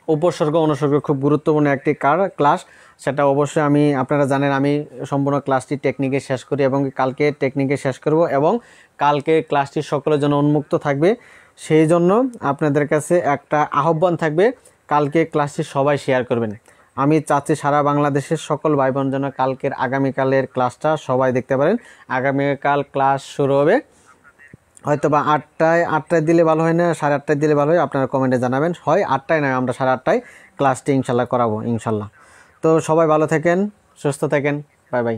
উপসর্গ অনুসর্গ, খুব গুরুত্বপূর্ণ একটি ক্লাস, সেটা অবশ্যই আপনারা জানেন আমি সম্পূর্ণ ক্লাসটি টেকনিকে শেষ করি এবং কালকে টেকনিকে শেষ করব, এবং কালকে ক্লাসটি সকলের জন্য উন্মুক্ত থাকবে। সেই জন্য আপনাদের কাছে একটা আহ্বান থাকবে, কালকে ক্লাসটি সবাই শেয়ার করবেন। আমি চাচ্ছি সারা বাংলাদেশের সকল ভাই বোন যেন আগামীকালের ক্লাসটা সবাই দেখতে পারেন। আগামীকাল ক্লাস শুরু হবে হয়তো বা 8টায় দিলে ভালো হয়, না 8:30টায় দিলে ভালো হয়, আপনারা কমেন্টে জানাবেন। হয় 8টায়, নয় আমরা 8:30টায় ক্লাসটি ইনশাল্লাহ করাবো ইনশাল্লাহ। তো সবাই ভালো থাকেন, সুস্থ থাকেন, বাই বাই।